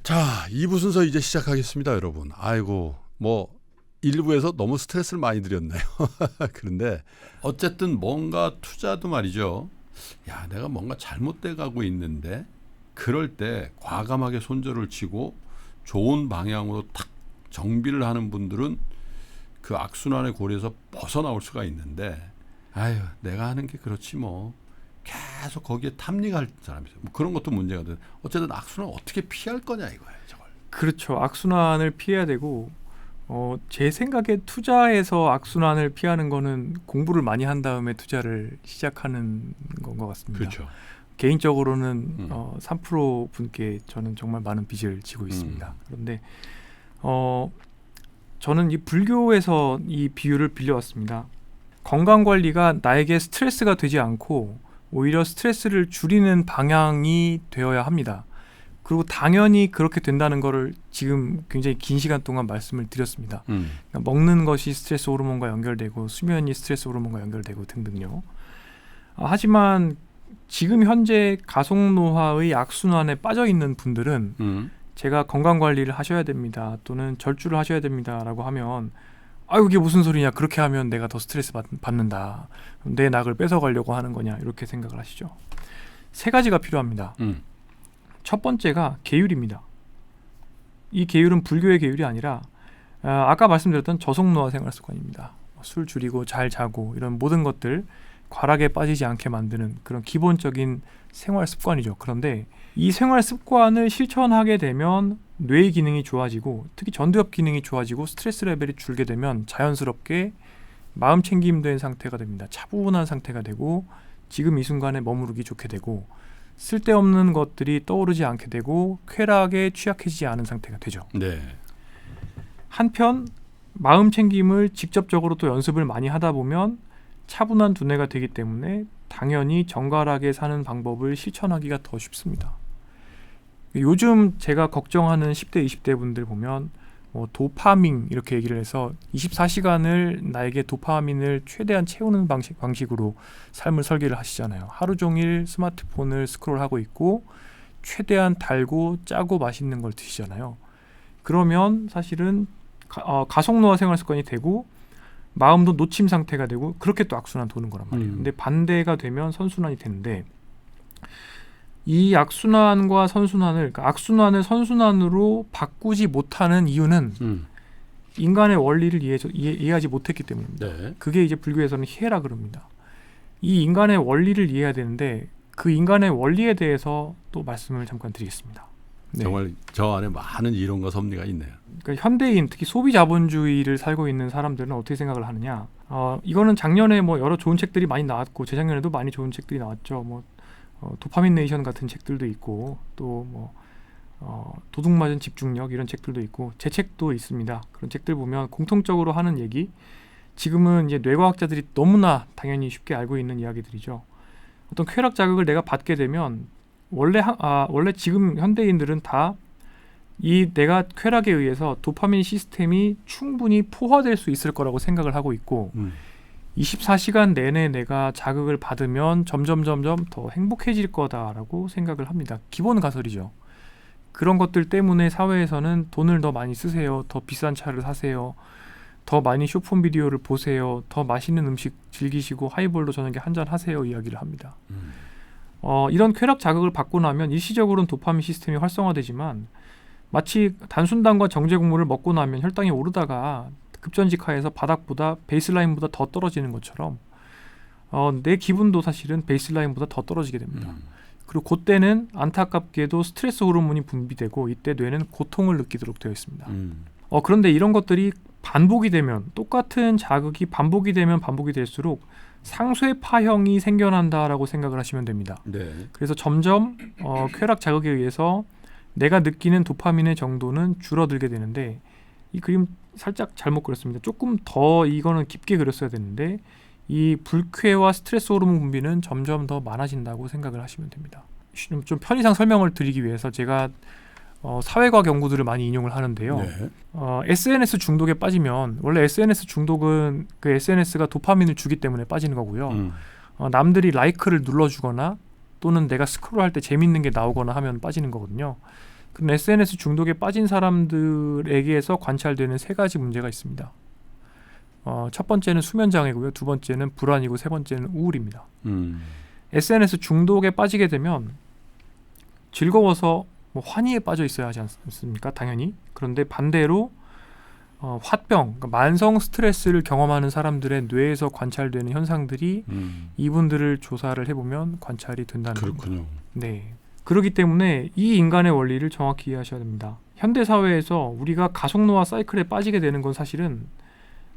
자, 2부 순서 이제 시작하겠습니다, 여러분. 아이고, 뭐 1부에서 너무 스트레스를 많이 드렸네요. 그런데 어쨌든 뭔가 투자도 말이죠. 야, 내가 뭔가 잘못돼 가고 있는데 그럴 때 과감하게 손절을 치고 좋은 방향으로 탁 정비를 하는 분들은 그 악순환의 고리에서 벗어나올 수가 있는데, 아유, 내가 하는 게 그렇지 뭐. 계속 거기에 탐닉할 사람이죠. 뭐 그런 것도 문제가 돼. 어쨌든 악순환 어떻게 피할 거냐 이거예요, 저걸. 그렇죠. 악순환을 피해야 되고 제 생각에 투자에서 악순환을 피하는 거는 공부를 많이 한 다음에 투자를 시작하는 건 것 같습니다. 그렇죠. 개인적으로는 3% 분께 저는 정말 많은 빚을 지고 있습니다. 그런데 저는 이 불교에서 이 비유를 빌려왔습니다. 건강관리가 나에게 스트레스가 되지 않고 오히려 스트레스를 줄이는 방향이 되어야 합니다. 그리고 당연히 그렇게 된다는 거를 지금 굉장히 긴 시간 동안 말씀을 드렸습니다. 그러니까 먹는 것이 스트레스 호르몬과 연결되고 수면이 스트레스 호르몬과 연결되고 등등요. 하지만 지금 현재 가속노화의 악순환에 빠져있는 분들은 제가 건강관리를 하셔야 됩니다, 또는 절주를 하셔야 됩니다 라고 하면 아유, 이게 무슨 소리냐, 그렇게 하면 내가 더 스트레스 받는다, 내 낙을 뺏어가려고 하는 거냐, 이렇게 생각을 하시죠. 세 가지가 필요합니다. 첫 번째가 계율입니다. 이 계율은 불교의 계율이 아니라 아까 말씀드렸던 저속노화 생활습관입니다. 술 줄이고 잘 자고 이런 모든 것들 과락에 빠지지 않게 만드는 그런 기본적인 생활습관이죠. 그런데 이 생활습관을 실천하게 되면 뇌의 기능이 좋아지고 특히 전두엽 기능이 좋아지고 스트레스 레벨이 줄게 되면 자연스럽게 마음 챙김된 상태가 됩니다. 차분한 상태가 되고 지금 이 순간에 머무르기 좋게 되고 쓸데없는 것들이 떠오르지 않게 되고 쾌락에 취약해지지 않은 상태가 되죠. 네. 한편 마음 챙김을 직접적으로 또 연습을 많이 하다 보면 차분한 두뇌가 되기 때문에 당연히 정갈하게 사는 방법을 실천하기가 더 쉽습니다. 요즘 제가 걱정하는 10대, 20대 분들 보면 도파민 이렇게 얘기를 해서 24시간을 나에게 도파민을 최대한 채우는 방식으로 삶을 설계를 하시잖아요. 하루 종일 스마트폰을 스크롤하고 있고 최대한 달고 짜고 맛있는 걸 드시잖아요. 그러면 사실은 가속노화 생활습관이 되고 마음도 놓침 상태가 되고 그렇게 또 악순환 도는 거란 말이에요. 근데 반대가 되면 선순환이 되는데 이 악순환과 선순환을, 그러니까 악순환을 선순환으로 바꾸지 못하는 이유는 인간의 원리를 이해하지 못했기 때문입니다. 네. 그게 이제 불교에서는 희해라 그럽니다. 이 인간의 원리를 이해해야 되는데 그 인간의 원리에 대해서 또 말씀을 잠깐 드리겠습니다. 네. 정말 저 안에 많은 이론과 섭리가 있네요. 그러니까 현대인, 특히 소비 자본주의를 살고 있는 사람들은 어떻게 생각을 하느냐? 이거는 작년에 뭐 여러 좋은 책들이 많이 나왔고 재작년에도 많이 좋은 책들이 나왔죠. 뭐 도파민 네이션 같은 책들도 있고 또 뭐 도둑맞은 집중력 이런 책들도 있고 제 책도 있습니다. 그런 책들 보면 공통적으로 하는 얘기, 지금은 이제 뇌과학자들이 너무나 당연히 쉽게 알고 있는 이야기들이죠. 어떤 쾌락 자극을 내가 받게 되면 원래 지금 현대인들은 다 이 내가 쾌락에 의해서 도파민 시스템이 충분히 포화될 수 있을 거라고 생각을 하고 있고 24시간 내내 내가 자극을 받으면 점점 더 행복해질 거다라고 생각을 합니다. 기본 가설이죠. 그런 것들 때문에 사회에서는 돈을 더 많이 쓰세요, 더 비싼 차를 사세요, 더 많이 쇼폼 비디오를 보세요, 더 맛있는 음식 즐기시고 하이볼로 저녁에 한잔 하세요 이야기를 합니다. 이런 쾌락 자극을 받고 나면 일시적으로는 도파민 시스템이 활성화되지만 마치 단순당과 정제국물을 먹고 나면 혈당이 오르다가 급전직하에서 바닥보다 베이스라인보다 더 떨어지는 것처럼 내 기분도 사실은 베이스라인보다 더 떨어지게 됩니다. 그리고 그때는 안타깝게도 스트레스 호르몬이 분비되고 이때 뇌는 고통을 느끼도록 되어 있습니다. 그런데 이런 것들이 반복이 되면, 똑같은 자극이 반복이 되면 반복이 될수록 상쇄파형이 생겨난다라고 생각을 하시면 됩니다. 네. 그래서 점점 쾌락 자극에 의해서 내가 느끼는 도파민의 정도는 줄어들게 되는데, 이 그림 살짝 잘못 그렸습니다. 조금 더 이거는 깊게 그렸어야 되는데, 이 불쾌와 스트레스 호르몬 분비는 점점 더 많아진다고 생각을 하시면 됩니다. 좀 편의상 설명을 드리기 위해서 제가 사회과학 연구들을 많이 인용을 하는데요. 네. SNS 중독에 빠지면, 원래 SNS 중독은 그 SNS가 도파민을 주기 때문에 빠지는 거고요. 남들이 라이크를 눌러주거나 또는 내가 스크롤할 때 재밌는 게 나오거나 하면 빠지는 거거든요. 그런 SNS 중독에 빠진 사람들에게서 관찰되는 세 가지 문제가 있습니다. 첫 번째는 수면 장애고요. 두 번째는 불안이고 세 번째는 우울입니다. SNS 중독에 빠지게 되면 즐거워서 뭐 환희에 빠져 있어야 하지 않습니까? 당연히. 그런데 반대로 화병, 그러니까 만성 스트레스를 경험하는 사람들의 뇌에서 관찰되는 현상들이 이분들을 조사를 해보면 관찰이 된다는 겁니다. 그렇군요. 네. 그렇기 때문에 이 인간의 원리를 정확히 이해하셔야 됩니다. 현대 사회에서 우리가 가속노화 사이클에 빠지게 되는 건 사실은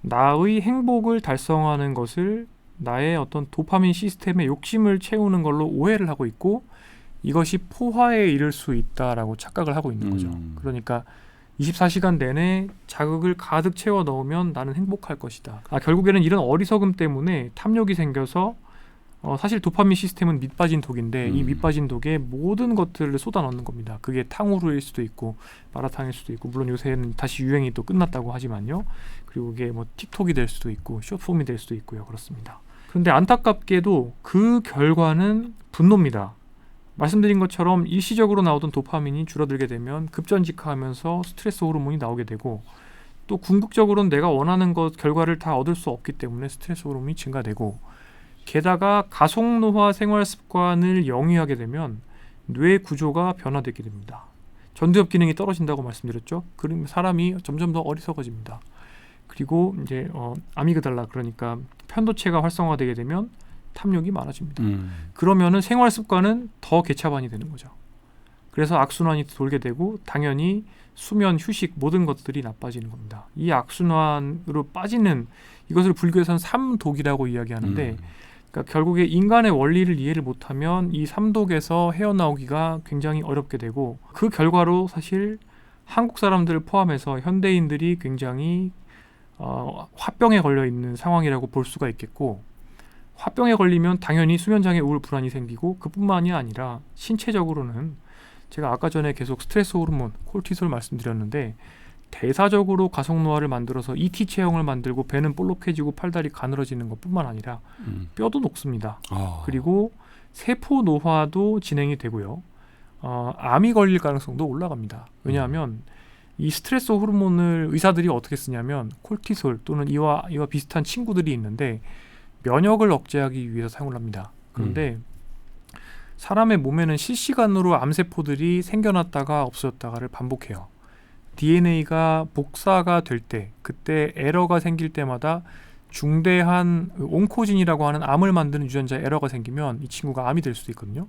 나의 행복을 달성하는 것을 나의 어떤 도파민 시스템의 욕심을 채우는 걸로 오해를 하고 있고 이것이 포화에 이를 수 있다라고 착각을 하고 있는 거죠. 그러니까 24시간 내내 자극을 가득 채워 넣으면 나는 행복할 것이다. 결국에는 이런 어리석음 때문에 탐욕이 생겨서 사실 도파민 시스템은 밑빠진 독인데 이 밑빠진 독에 모든 것들을 쏟아넣는 겁니다. 그게 탕후루일 수도 있고 마라탕일 수도 있고 물론 요새는 다시 유행이 또 끝났다고 하지만요. 그리고 이게 뭐 틱톡이 될 수도 있고 숏폼이 될 수도 있고요. 그렇습니다. 그런데 안타깝게도 그 결과는 분노입니다. 말씀드린 것처럼 일시적으로 나오던 도파민이 줄어들게 되면 급전직하하면서 스트레스 호르몬이 나오게 되고 또 궁극적으로는 내가 원하는 것 결과를 다 얻을 수 없기 때문에 스트레스 호르몬이 증가되고 게다가 가속노화 생활 습관을 영위하게 되면 뇌 구조가 변화되게 됩니다. 전두엽 기능이 떨어진다고 말씀드렸죠. 그러면 사람이 점점 더 어리석어집니다. 그리고 이제 아미그달라 그러니까 편도체가 활성화되게 되면 탐욕이 많아집니다. 그러면은 생활 습관은 더 개차반이 되는 거죠. 그래서 악순환이 돌게 되고 당연히 수면, 휴식 모든 것들이 나빠지는 겁니다. 이 악순환으로 빠지는 이것을 불교에서는 삼독이라고 이야기하는데 그러니까 결국에 인간의 원리를 이해를 못하면 이 삼독에서 헤어나오기가 굉장히 어렵게 되고 그 결과로 사실 한국 사람들을 포함해서 현대인들이 굉장히 화병에 걸려 있는 상황이라고 볼 수가 있겠고 화병에 걸리면 당연히 수면장애, 우울, 불안이 생기고 그뿐만이 아니라 신체적으로는 제가 아까 전에 계속 스트레스 호르몬, 콜티솔 말씀드렸는데 대사적으로 가속노화를 만들어서 ET 체형을 만들고 배는 볼록해지고 팔다리 가늘어지는 것뿐만 아니라 뼈도 녹습니다. 그리고 세포 노화도 진행이 되고요. 암이 걸릴 가능성도 올라갑니다. 왜냐하면 이 스트레스 호르몬을 의사들이 어떻게 쓰냐면 콜티솔 또는 이와 비슷한 친구들이 있는데 면역을 억제하기 위해서 사용을 합니다. 그런데 사람의 몸에는 실시간으로 암세포들이 생겨났다가 없어졌다가를 반복해요. DNA가 복사가 될 때, 그때 에러가 생길 때마다 중대한 온코진이라고 하는 암을 만드는 유전자 에러가 생기면 이 친구가 암이 될 수도 있거든요.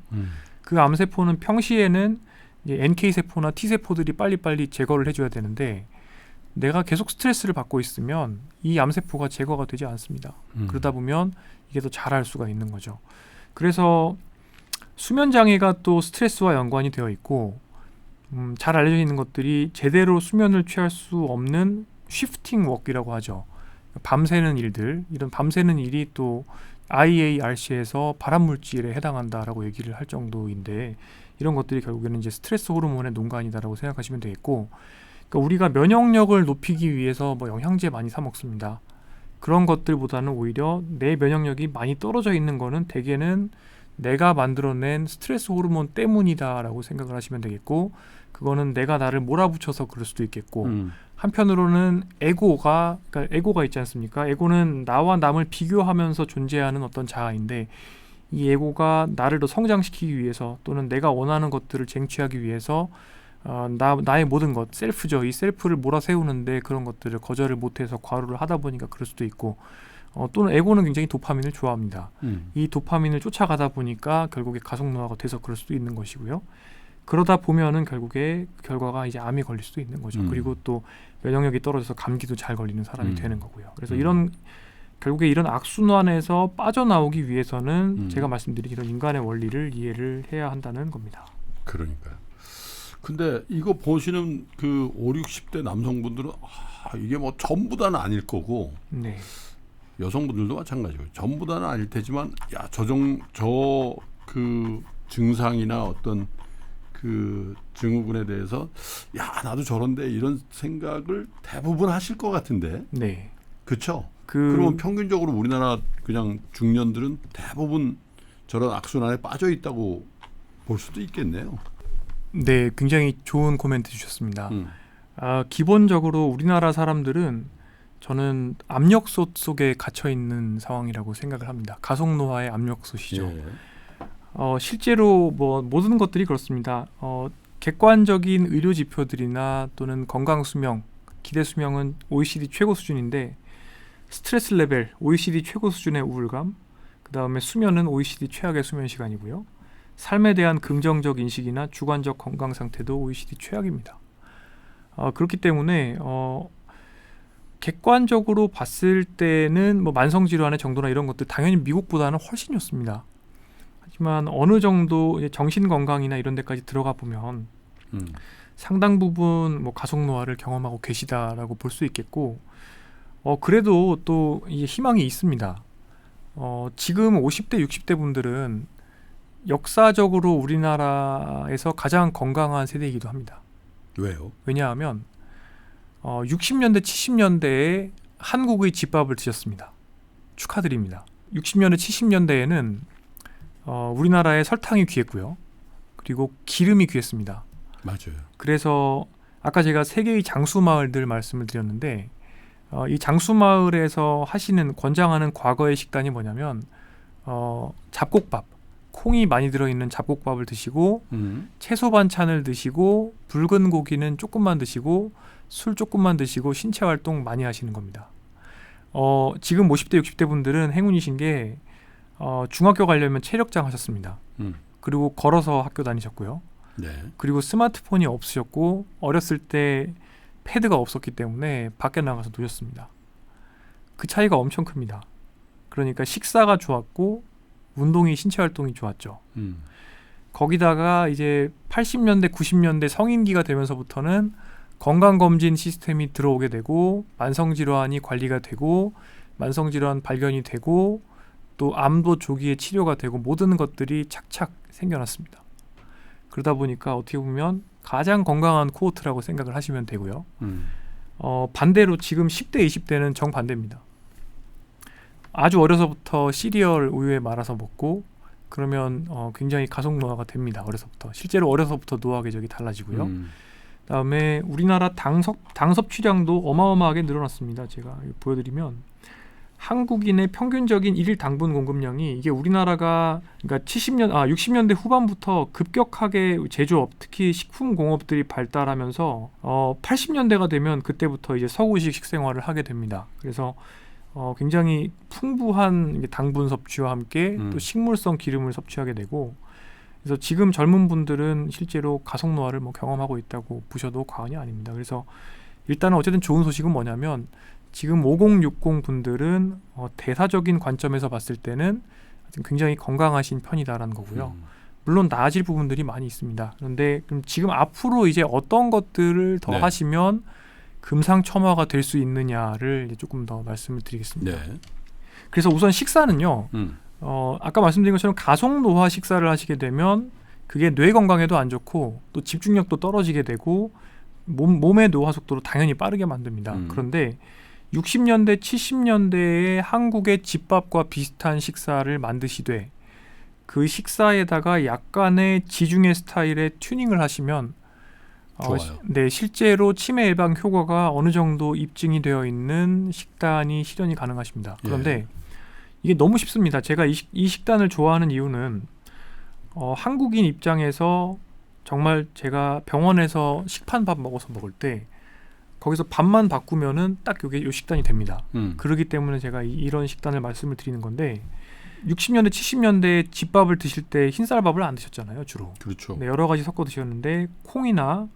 그 암세포는 평시에는 이제 NK세포나 T세포들이 빨리빨리 제거를 해줘야 되는데 내가 계속 스트레스를 받고 있으면 이 암세포가 제거가 되지 않습니다. 그러다 보면 이게 더 자랄 수가 있는 거죠. 그래서 수면장애가 또 스트레스와 연관이 되어 있고 잘 알려져 있는 것들이 제대로 수면을 취할 수 없는 쉬프팅 워크라고 하죠. 밤새는 일들, 이런 밤새는 일이 또 IARC에서 발암물질에 해당한다라고 얘기를 할 정도인데 이런 것들이 결국에는 이제 스트레스 호르몬의 농간이다라고 생각하시면 되겠고 그러니까 우리가 면역력을 높이기 위해서 뭐 영양제 많이 사 먹습니다. 그런 것들보다는 오히려 내 면역력이 많이 떨어져 있는 거는 대개는 내가 만들어낸 스트레스 호르몬 때문이다라고 생각을 하시면 되겠고 그거는 내가 나를 몰아붙여서 그럴 수도 있겠고 한편으로는 그러니까 에고가 있지 않습니까? 에고는 나와 남을 비교하면서 존재하는 어떤 자아인데 이 에고가 나를 더 성장시키기 위해서 또는 내가 원하는 것들을 쟁취하기 위해서 나의 모든 것, 셀프죠. 이 셀프를 몰아세우는데 그런 것들을 거절을 못해서 과로를 하다 보니까 그럴 수도 있고 또는 에고는 굉장히 도파민을 좋아합니다. 이 도파민을 쫓아가다 보니까 결국에 가속노화가 돼서 그럴 수도 있는 것이고요. 그러다 보면은 결국에 결과가 이제 암이 걸릴 수도 있는 거죠. 그리고 또 면역력이 떨어져서 감기도 잘 걸리는 사람이 되는 거고요. 그래서 결국에 이런 악순환에서 빠져나오기 위해서는 제가 말씀드린 이런 인간의 원리를 이해를 해야 한다는 겁니다. 그러니까요. 근데 이거 보시는 그 5, 60대 남성분들은 이게 뭐 전부 다는 아닐 거고 네. 여성분들도 마찬가지고 전부 다는 아닐 테지만 그 증상이나 어떤 그 증후군에 대해서 나도 저런데 이런 생각을 대부분 하실 것 같은데. 네. 그렇죠? 그러면 평균적으로 우리나라 그냥 중년들은 대부분 저런 악순환에 빠져 있다고 볼 수도 있겠네요. 네, 굉장히 좋은 코멘트 주셨습니다. 음. 기본적으로 우리나라 사람들은 저는 압력솥 속에 갇혀 있는 상황이라고 생각을 합니다. 가속노화의 압력솥이죠. 예. 실제로 뭐 모든 것들이 그렇습니다. 객관적인 의료 지표들이나 또는 건강 수명, 기대 수명은 OECD 최고 수준인데 스트레스 레벨, OECD 최고 수준의 우울감, 그 다음에 수면은 OECD 최악의 수면 시간이고요. 삶에 대한 긍정적 인식이나 주관적 건강 상태도 OECD 최악입니다. 그렇기 때문에 객관적으로 봤을 때는 뭐 만성 질환의 정도나 이런 것들 당연히 미국보다는 훨씬 좋습니다. 하지만 어느 정도 이제 정신 건강이나 이런 데까지 들어가 보면 상당 부분 뭐 가속 노화를 경험하고 계시다라고 볼 수 있겠고, 그래도 또 이게 희망이 있습니다. 지금 50대, 60대 분들은 역사적으로 우리나라에서 가장 건강한 세대이기도 합니다. 왜요? 왜냐하면 60년대, 70년대에 한국의 집밥을 드셨습니다. 축하드립니다. 60년대, 70년대에는 우리나라에 설탕이 귀했고요. 그리고 기름이 귀했습니다. 맞아요. 그래서 아까 제가 세 개의 장수마을들 말씀을 드렸는데 이 장수마을에서 하시는 권장하는 과거의 식단이 뭐냐면 잡곡밥, 콩이 많이 들어있는 잡곡밥을 드시고 채소 반찬을 드시고 붉은 고기는 조금만 드시고 술 조금만 드시고 신체 활동 많이 하시는 겁니다. 지금 50대 60대 분들은 행운이신 게 중학교 가려면 체력장 하셨습니다. 그리고 걸어서 학교 다니셨고요. 네. 그리고 스마트폰이 없으셨고 어렸을 때 패드가 없었기 때문에 밖에 나가서 노셨습니다. 그 차이가 엄청 큽니다. 그러니까 식사가 좋았고 운동이 신체 활동이 좋았죠. 거기다가 이제 80년대 90년대 성인기가 되면서부터는 건강검진 시스템이 들어오게 되고 만성질환이 관리가 되고 만성질환 발견이 되고 또 암도 조기에 치료가 되고 모든 것들이 착착 생겨났습니다. 그러다 보니까 어떻게 보면 가장 건강한 코호트라고 생각을 하시면 되고요. 반대로 지금 10대 20대는 정반대입니다. 아주 어려서부터 시리얼 우유에 말아서 먹고 그러면 굉장히 가속 노화가 됩니다. 어려서부터. 실제로 어려서부터 노화 궤적이 달라지고요. 그다음에 우리나라 당 섭취량도 어마어마하게 늘어났습니다. 제가 보여드리면 한국인의 평균적인 일일 당분 공급량이 이게 우리나라가 그러니까 60년대 후반부터 급격하게 제조업, 특히 식품 공업들이 발달하면서 80년대가 되면 그때부터 이제 서구식 식생활을 하게 됩니다. 그래서 굉장히 풍부한 당분 섭취와 함께 또 식물성 기름을 섭취하게 되고, 그래서 지금 젊은 분들은 실제로 가속 노화를 경험하고 있다고 보셔도 과언이 아닙니다. 그래서 일단은 어쨌든 좋은 소식은 뭐냐면 지금 5060 분들은 대사적인 관점에서 봤을 때는 굉장히 건강하신 편이다라는 거고요. 물론 나아질 부분들이 많이 있습니다. 그런데 그럼 지금 앞으로 이제 어떤 것들을 더 하시면 금상첨화가 될 수 있느냐를 이제 조금 더 말씀을 드리겠습니다. 네. 그래서 우선 식사는요. 아까 말씀드린 것처럼 가속 노화 식사를 하시게 되면 그게 뇌 건강에도 안 좋고 또 집중력도 떨어지게 되고 몸의 노화 속도로 당연히 빠르게 만듭니다. 그런데 60년대, 70년대에 한국의 집밥과 비슷한 식사를 만드시되 그 식사에다가 약간의 지중해 스타일의 튜닝을 하시면 좋아요. 네, 실제로 치매 예방 효과가 어느 정도 입증이 되어 있는 식단이 실현이 가능하십니다. 그런데 이게 너무 쉽습니다. 제가 이 식단을 좋아하는 이유는 한국인 입장에서 정말 제가 병원에서 식판밥 먹어서 먹을 때 거기서 밥만 바꾸면은 딱 요 식단이 됩니다. 그렇기 때문에 제가 이런 식단을 말씀을 드리는 건데 60년대, 70년대 집밥을 드실 때 흰쌀밥을 안 드셨잖아요, 주로. 그렇죠. 네, 여러 가지 섞어 드셨는데 콩이나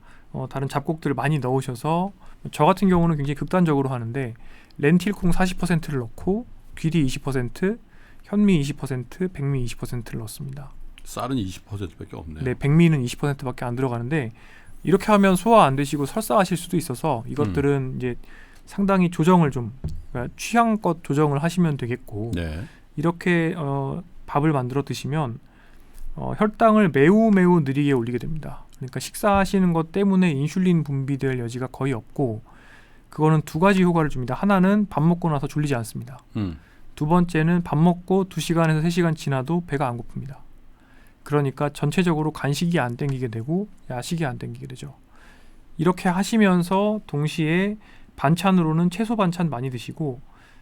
다른 잡곡들을 많이 넣으셔서 저 같은 경우는 굉장히 극단적으로 하는데 렌틸콩 40%를 넣고 귀리 20%, 현미 20%, 백미 20%를 넣습니다. 쌀은 20%밖에 없네요. 네, 백미는 20%밖에 안 들어가는데 이렇게 하면 소화 안 되시고 설사하실 수도 있어서 이것들은 이제 상당히 조정을 그러니까 취향껏 조정을 하시면 되겠고 이렇게 밥을 만들어 드시면 혈당을 매우 느리게 올리게 됩니다. 그러니까 식사하시는 것 때문에 인슐린 분비될 여지가 거의 없고 그거는 두 가지 효과를 줍니다. 하나는 밥 먹고 나서 졸리지 않습니다. 두 번째는 밥 먹고 2시간에서 3시간 지나도 배가 안 고픕니다. 그러니까 전체적으로 간식이 안 땡기게 되고 야식이 안 땡기게 되죠. 이렇게 하시면서 동시에 반찬으로는 채소 반찬 많이 드시고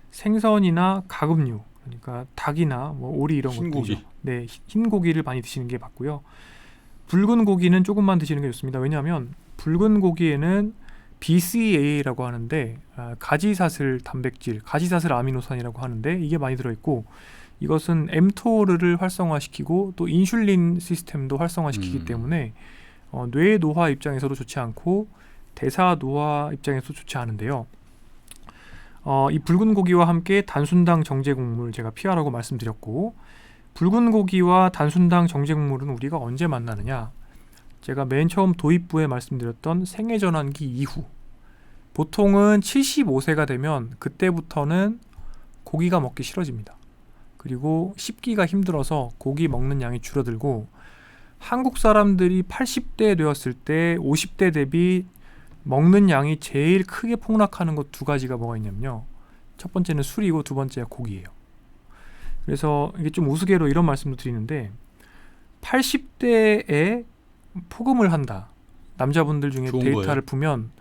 생선이나 가금류, 그러니까 닭이나 뭐 오리 이런 흰고기. 것들이죠. 네, 흰 고기를 많이 드시는 게 맞고요. 붉은 고기는 조금만 드시는 게 좋습니다. 왜냐하면 붉은 고기에는 BCAA라고 하는데 가지사슬 단백질, 가지사슬 아미노산이라고 하는데 이게 많이 들어있고 이것은 mTOR를 활성화시키고 또 인슐린 시스템도 활성화시키기 때문에 뇌 노화 입장에서도 좋지 않고 대사 노화 입장에서도 좋지 않은데요. 이 붉은 고기와 함께 단순당 정제곡물 제가 피하라고 말씀드렸고 붉은 고기와 단순당 정제곡물은 우리가 언제 만나느냐? 제가 맨 처음 도입부에 말씀드렸던 생애전환기 이후 보통은 75세가 되면 그때부터는 고기가 먹기 싫어집니다. 그리고 씹기가 힘들어서 고기 먹는 양이 줄어들고 한국 사람들이 80대 되었을 때 50대 대비 먹는 양이 제일 크게 폭락하는 것 두 가지가 뭐가 있냐면요. 첫 번째는 술이고 두 번째가 고기예요. 그래서 이게 좀 우스개로 이런 말씀도 드리는데 80대에 포금을 한다. 남자분들 중에 좋은 데이터를 거예요. 보면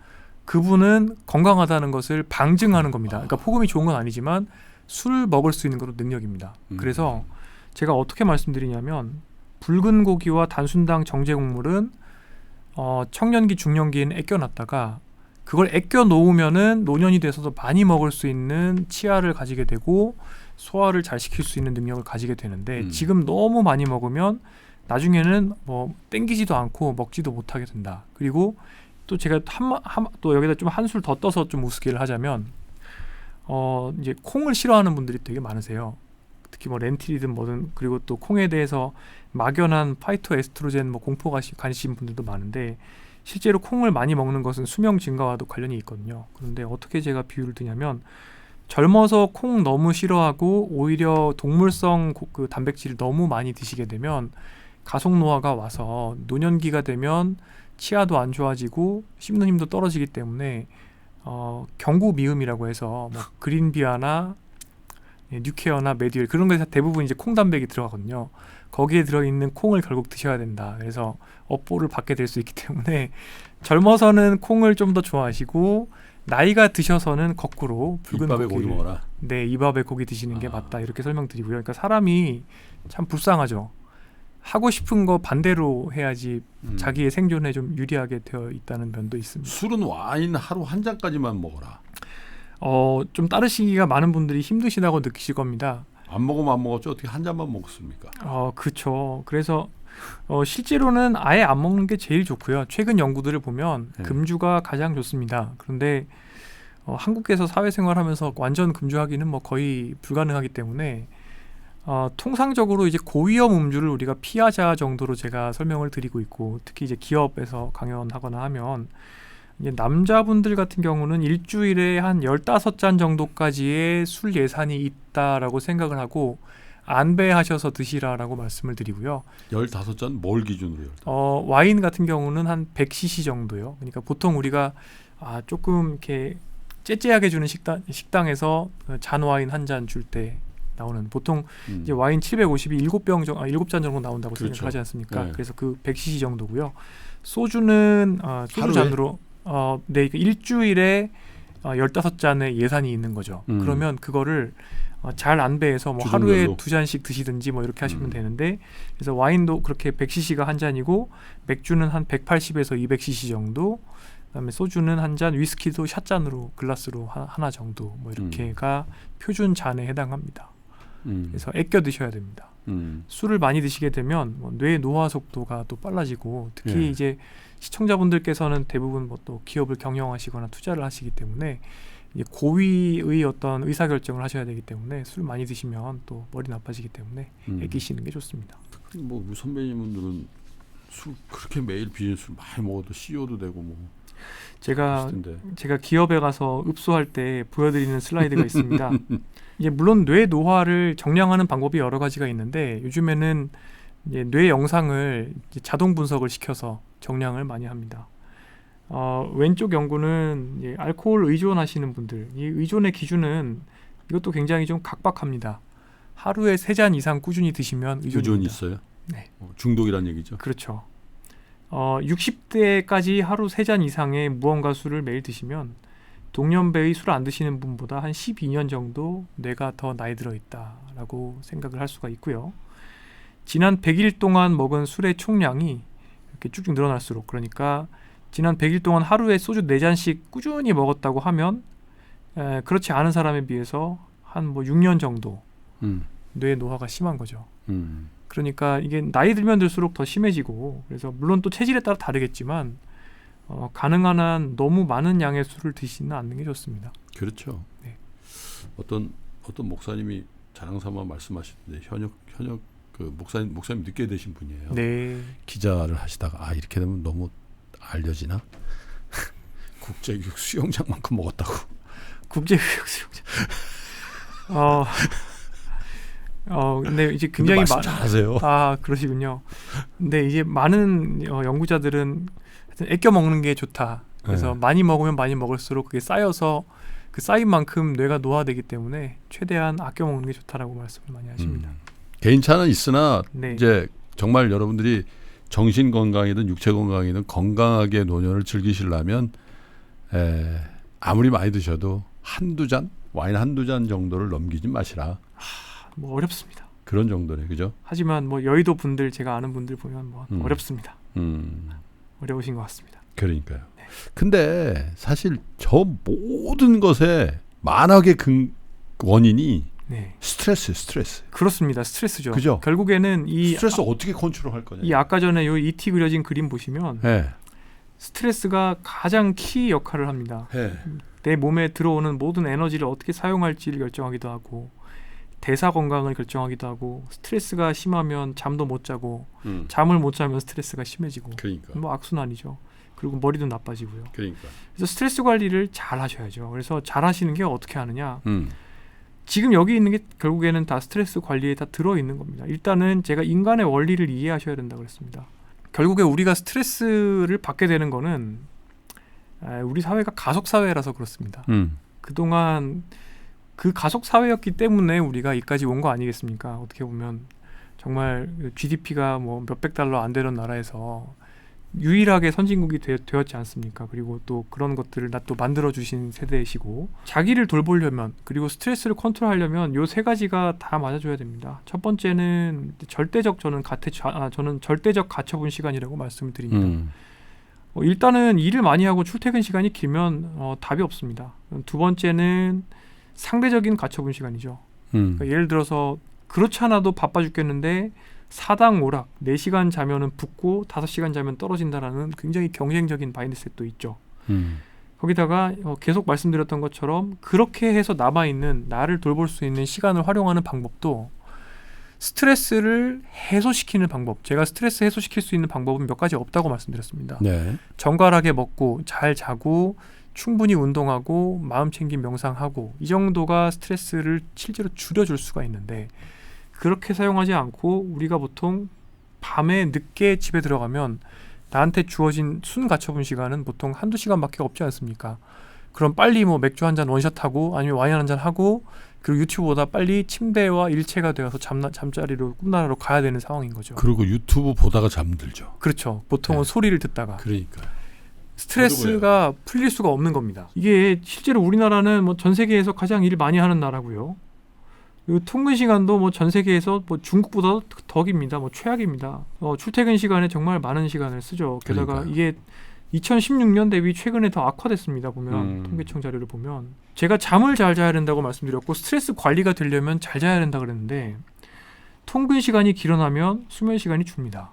그분은 건강하다는 것을 방증하는 겁니다. 그러니까 포금이 좋은 건 아니지만 술을 먹을 수 있는 것도 능력입니다. 그래서 제가 어떻게 말씀드리냐면 붉은 고기와 단순당 정제곡물은 청년기 중년기에는 아껴놨다가 그걸 아껴 놓으면은 노년이 돼서도 많이 먹을 수 있는 치아를 가지게 되고 소화를 잘 시킬 수 있는 능력을 가지게 되는데 지금 너무 많이 먹으면 나중에는 뭐 땡기지도 않고 먹지도 못하게 된다. 그리고 또 제가 또 여기다 좀 한술 더 떠서 좀 우스개를 하자면 이제 콩을 싫어하는 분들이 되게 많으세요. 특히 뭐 렌틸이든 뭐든 그리고 또 콩에 대해서 막연한 파이토 에스트로겐 뭐 공포가 가지신 분들도 많은데 실제로 콩을 많이 먹는 것은 수명 증가와도 관련이 있거든요. 그런데 어떻게 제가 비유를 드냐면 젊어서 콩 너무 싫어하고 오히려 동물성 그 단백질을 너무 많이 드시게 되면 가속 노화가 와서 노년기가 되면 치아도 안 좋아지고 씹는 힘도 떨어지기 때문에 경구 미음이라고 해서 뭐 그린비아나 뉴케어나 메디웰 그런 거에서 대부분 이제 콩 단백이 들어가거든요. 거기에 들어있는 콩을 결국 드셔야 된다. 그래서 업보를 받게 될 수 있기 때문에 젊어서는 콩을 좀 더 좋아하시고 나이가 드셔서는 거꾸로 붉은 이밥에 고기 먹어라. 네, 이밥에 고기 드시는 게 맞다. 이렇게 설명드리고요. 그러니까 사람이 참 불쌍하죠. 하고 싶은 거 반대로 해야지 자기의 생존에 좀 유리하게 되어 있다는 면도 있습니다. 술은 와인 하루 한 잔까지만 먹어라. 좀 따르시기가 많은 분들이 힘드시다고 느끼실 겁니다. 안 먹으면 안 먹었죠. 어떻게 한 잔만 먹습니까? 그렇죠. 그래서 실제로는 아예 안 먹는 게 제일 좋고요. 최근 연구들을 보면 금주가 가장 좋습니다. 그런데 한국에서 사회생활하면서 완전 금주하기는 뭐 거의 불가능하기 때문에 통상적으로 이제 고위험 음주를 우리가 피하자 정도로 제가 설명을 드리고 있고 특히 이제 기업에서 강연하거나 하면 이제 남자분들 같은 경우는 일주일에 한 15잔 정도까지의 술 예산이 있다라고 생각을 하고 안배하셔서 드시라라고 말씀을 드리고요. 15잔 뭘 기준으로 15잔? 와인 같은 경우는 한 100cc 정도요. 그러니까 보통 우리가 조금 이렇게 째째하게 주는 식당에서 잔 와인 한 잔 줄 때 나오는 보통 이제 와인 750이 7잔 정도 나온다고 그렇죠. 생각하지 않습니까? 네. 그래서 그 100cc 정도고요. 소주는 소주 잔으로 네, 일주일에 15잔의 예산이 있는 거죠. 그러면 그거를 잘 안배해서 뭐 하루에 2잔씩 드시든지 뭐 이렇게 하시면 되는데 그래서 와인도 그렇게 100cc가 한 잔이고 맥주는 한 180에서 200cc 정도 그다음에 소주는 한 잔, 위스키도 샷잔으로 글라스로 하나 정도 뭐 이렇게가 표준 잔에 해당합니다. 그래서 아껴 드셔야 됩니다. 술을 많이 드시게 되면 뇌 노화 속도가 또 빨라지고 특히 이제 시청자분들께서는 대부분 뭐 또 기업을 경영하시거나 투자를 하시기 때문에 이제 고위의 어떤 의사결정을 하셔야 되기 때문에 술 많이 드시면 또 머리 나빠지기 때문에 아끼시는 게 좋습니다. 뭐 우리 선배님들은 술 그렇게 매일 비즈니스 많이 먹어도 CEO도 되고 뭐 제가 기업에 가서 읍소할 때 보여드리는 슬라이드가 있습니다. 이제 물론 뇌 노화를 정량하는 방법이 여러 가지가 있는데 요즘에는 이제 뇌 영상을 이제 자동 분석을 시켜서 정량을 많이 합니다. 왼쪽 연구는 이제 알코올 의존하시는 분들, 이 의존의 기준은 이것도 굉장히 좀 각박합니다. 하루에 3잔 이상 꾸준히 드시면 의존입니다. 의존이 있어요? 네. 중독이란 얘기죠. 그렇죠. 60대까지 하루 3잔 이상의 무언가 술을 매일 드시면 동년배의 술 안 드시는 분보다 한 12년 정도 뇌가 더 나이 들어 있다라고 생각을 할 수가 있고요. 지난 100일 동안 먹은 술의 총량이 이렇게 쭉쭉 늘어날수록, 그러니까 지난 100일 동안 하루에 소주 4잔씩 꾸준히 먹었다고 하면 그렇지 않은 사람에 비해서 한 6년 정도 뇌 노화가 심한 거죠. 그러니까 이게 나이 들면 들수록 더 심해지고, 그래서 물론 또 체질에 따라 다르겠지만 가능한 한 너무 많은 양의 술을 드시는 않는 게 좋습니다. 그렇죠. 네. 어떤 목사님이 자랑삼아 말씀하시는데 현역 그 목사님 늦게 되신 분이에요. 네. 기자를 하시다가 이렇게 되면 너무 알려지나? 국제교육 수영장만큼 먹었다고. 국제교육 수영장. 근데 이제 굉장히 말씀 잘하세요. 그러시군요. 근데 이제 많은 연구자들은 아껴 먹는 게 좋다. 그래서 네. 많이 먹으면 많이 먹을수록 그게 쌓여서 그 쌓인 만큼 뇌가 노화되기 때문에 최대한 아껴 먹는 게 좋다라고 말씀을 많이 하십니다. 개인차는 있으나 네. 이제 정말 여러분들이 정신 건강이든 육체 건강이든 건강하게 노년을 즐기시려면 아무리 많이 드셔도 와인 한두 잔 정도를 넘기지 마시라. 어렵습니다. 그런 정도네, 그죠? 하지만 여의도 분들, 제가 아는 분들 보면 어렵습니다. 어려우신 것 같습니다. 그러니까요. 네. 근데 사실 저 모든 것의 만악의 원인이 네. 스트레스. 그렇습니다. 스트레스죠. 그죠? 결국에는 스트레스 어떻게 컨트롤할 거냐. 이 아까 전에 요 ET 그려진 그림 보시면 네. 스트레스가 가장 키 역할을 합니다. 네. 내 몸에 들어오는 모든 에너지를 어떻게 사용할지를 결정하기도 하고, 대사 건강을 결정하기도 하고, 스트레스가 심하면 잠도 못 자고, 잠을 못 자면 스트레스가 심해지고, 그러니까. 악순환이죠. 그리고 머리도 나빠지고요. 그러니까. 그래서 스트레스 관리를 잘 하셔야죠. 그래서 잘 하시는 게 어떻게 하느냐? 지금 지금 여기 있는 게 결국에는 다 스트레스 관리에 다 들어있는 겁니다. 일단은 제가 인간의 원리를 이해하셔야 된다고 그랬습니다. 결국에 우리가 스트레스를 받게 되는 거는 우리 사회가 가속사회라서 그렇습니다. 그동안 그 가속사회였기 때문에 우리가 여기까지 온 거 아니겠습니까? 어떻게 보면 정말 GDP가 몇백 달러 안 되는 나라에서 유일하게 선진국이 되었지 않습니까? 그리고 또 그런 것들을 또 만들어주신 세대이시고, 자기를 돌보려면, 그리고 스트레스를 컨트롤하려면 요 3가지가 다 맞아줘야 됩니다. 첫 번째는 저는 절대적 가처분 시간이라고 말씀을 드립니다. 일단은 일을 많이 하고 출퇴근 시간이 길면 답이 없습니다. 두 번째는 상대적인 가처분 시간이죠. 그러니까 예를 들어서 그렇지 않아도 바빠 죽겠는데 사당 오락 4시간 자면은 붙고 5시간 자면 떨어진다라는 굉장히 경쟁적인 마인드셋도 있죠. 거기다가 계속 말씀드렸던 것처럼 그렇게 해서 남아있는 나를 돌볼 수 있는 시간을 활용하는 방법도 스트레스를 해소시키는 방법, 제가 스트레스 해소시킬 수 있는 방법은 몇 가지 없다고 말씀드렸습니다. 네. 정갈하게 먹고 잘 자고 충분히 운동하고 마음 챙김 명상하고, 이 정도가 스트레스를 실제로 줄여줄 수가 있는데, 그렇게 사용하지 않고 우리가 보통 밤에 늦게 집에 들어가면 나한테 주어진 순 가처분 시간은 보통 1-2시간밖에 없지 않습니까? 그럼 빨리 맥주 한 잔 원샷하고 아니면 와인 한 잔 하고, 그리고 유튜브보다 빨리 침대와 일체가 되어서 잠자리로 꿈나라로 가야 되는 상황인 거죠. 그리고 유튜브 보다가 잠들죠. 그렇죠. 보통은 네. 소리를 듣다가. 그러니까. 스트레스가 풀릴 수가 없는 겁니다. 이게 실제로 우리나라는 전 세계에서 가장 일 많이 하는 나라고요. 그리고 통근 시간도 전 세계에서 중국보다 덕입니다. 최악입니다. 출퇴근 시간에 정말 많은 시간을 쓰죠. 게다가 그러니까요. 이게 2016년 대비 최근에 더 악화됐습니다. 보면 통계청 자료를 보면, 제가 잠을 잘 자야 된다고 말씀드렸고 스트레스 관리가 되려면 잘 자야 된다 그랬는데, 통근 시간이 길어나면 수면 시간이 줍니다.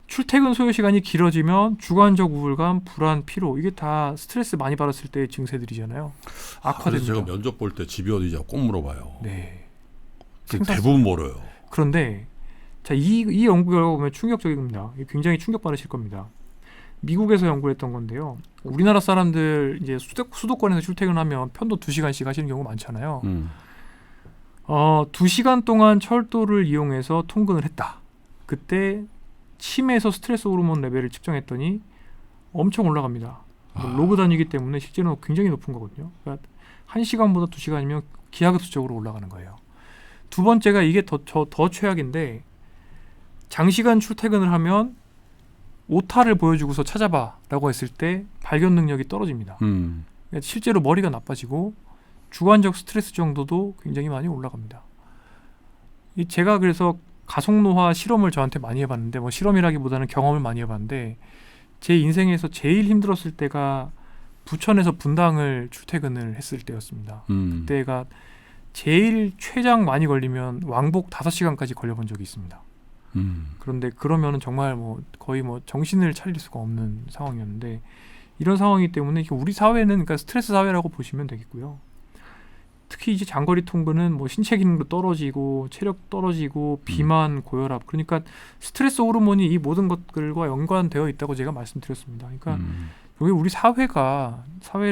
출퇴근 소요 시간이 길어지면 주관적 우울감, 불안, 피로, 이게 다 스트레스 많이 받았을 때의 증세들이잖아요. 악화됩니다. 그래서 제가 면접 볼 때 집이 어디냐 꼭 물어봐요. 네. 대부분 멀어요. 그런데 이 연구 결과 보면 충격적입니다. 굉장히 충격받으실 겁니다. 미국에서 연구했던 건데요. 우리나라 사람들 이제 수도권에서 출퇴근하면 편도 2시간씩 하시는 경우가 많잖아요. 2시간 동안 철도를 이용해서 통근을 했다. 그때 치매에서 스트레스 호르몬 레벨을 측정했더니 엄청 올라갑니다. 로그 단위이기 때문에 실제로는 굉장히 높은 거거든요. 그러니까 1시간보다 2시간이면 기하급수적으로 올라가는 거예요. 두 번째가 이게 더 최악인데, 장시간 출퇴근을 하면 오타를 보여주고서 찾아봐라고 했을 때 발견 능력이 떨어집니다. 그러니까 실제로 머리가 나빠지고 주관적 스트레스 정도도 굉장히 많이 올라갑니다. 제가 그래서 가속노화 실험을 저한테 많이 해봤는데 뭐 실험이라기보다는 경험을 많이 해봤는데 제 인생에서 제일 힘들었을 때가 부천에서 분당을 출퇴근을 했을 때였습니다. 그때가 제일 최장 많이 걸리면 왕복 5시간까지 걸려본 적이 있습니다. 그런데 그러면은 정말 뭐 거의 뭐 정신을 차릴 수가 없는 상황이었는데 이런 상황이기 때문에 우리 사회는 그러니까 스트레스 사회라고 보시면 되겠고요. 특히 이제 장거리 통근은 뭐 신체 기능도 떨어지고 체력 떨어지고 비만, 고혈압 그러니까 스트레스 호르몬이 이 모든 것들과 연관되어 있다고 제가 말씀드렸습니다. 그러니까 우리 사회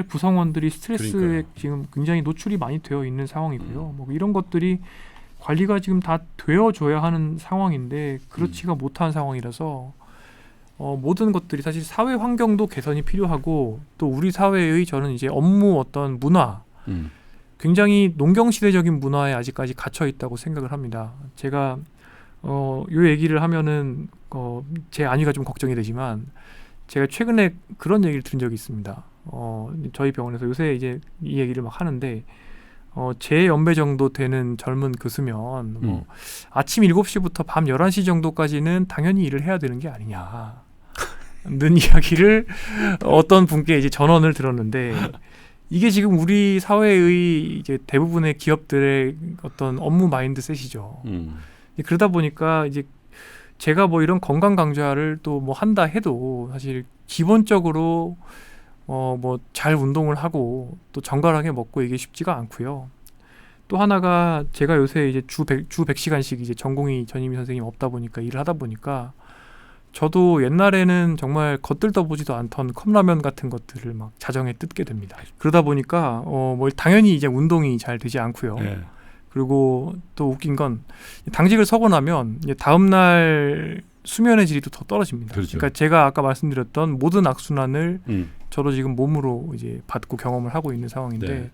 구성원들이 스트레스에 그러니까요. 지금 굉장히 노출이 많이 되어 있는 상황이고요. 뭐 이런 것들이 관리가 지금 다 되어줘야 하는 상황인데 그렇지가 못한 상황이라서 모든 것들이 사실 사회 환경도 개선이 필요하고 또 우리 사회의 저는 이제 업무 어떤 문화 굉장히 농경시대적인 문화에 아직까지 갇혀 있다고 생각을 합니다. 제가 요 얘기를 하면은 제 안위가 좀 걱정이 되지만 제가 최근에 그런 얘기를 들은 적이 있습니다. 저희 병원에서 요새 이제 이 얘기를 막 하는데 제 연배 정도 되는 젊은 교수면 뭐 아침 7시부터 밤 11시 정도까지는 당연히 일을 해야 되는 게 아니냐. 는 이야기를 어떤 분께 이제 전언을 들었는데 이게 지금 우리 사회의 이제 대부분의 기업들의 어떤 업무 마인드셋이죠. 그러다 보니까 이제 제가 뭐 이런 건강 강좌를 또 뭐 한다 해도 사실 기본적으로 뭐 잘 운동을 하고 또 정갈하게 먹고 이게 쉽지가 않고요. 또 하나가 제가 요새 이제 주 100시간씩 이제 전공의 전임의 선생님 없다 보니까 일을 하다 보니까 저도 옛날에는 정말 겉들떠 보지도 않던 컵라면 같은 것들을 막 자정에 뜯게 됩니다. 그러다 보니까 뭐 당연히 이제 운동이 잘 되지 않고요. 네. 그리고 또 웃긴 건 당직을 서고 나면 이제 다음 날 수면의 질이 더 떨어집니다. 그렇죠. 그러니까 제가 아까 말씀드렸던 모든 악순환을 음. 저도 지금 몸으로 이제 받고 경험을 하고 있는 상황인데 네.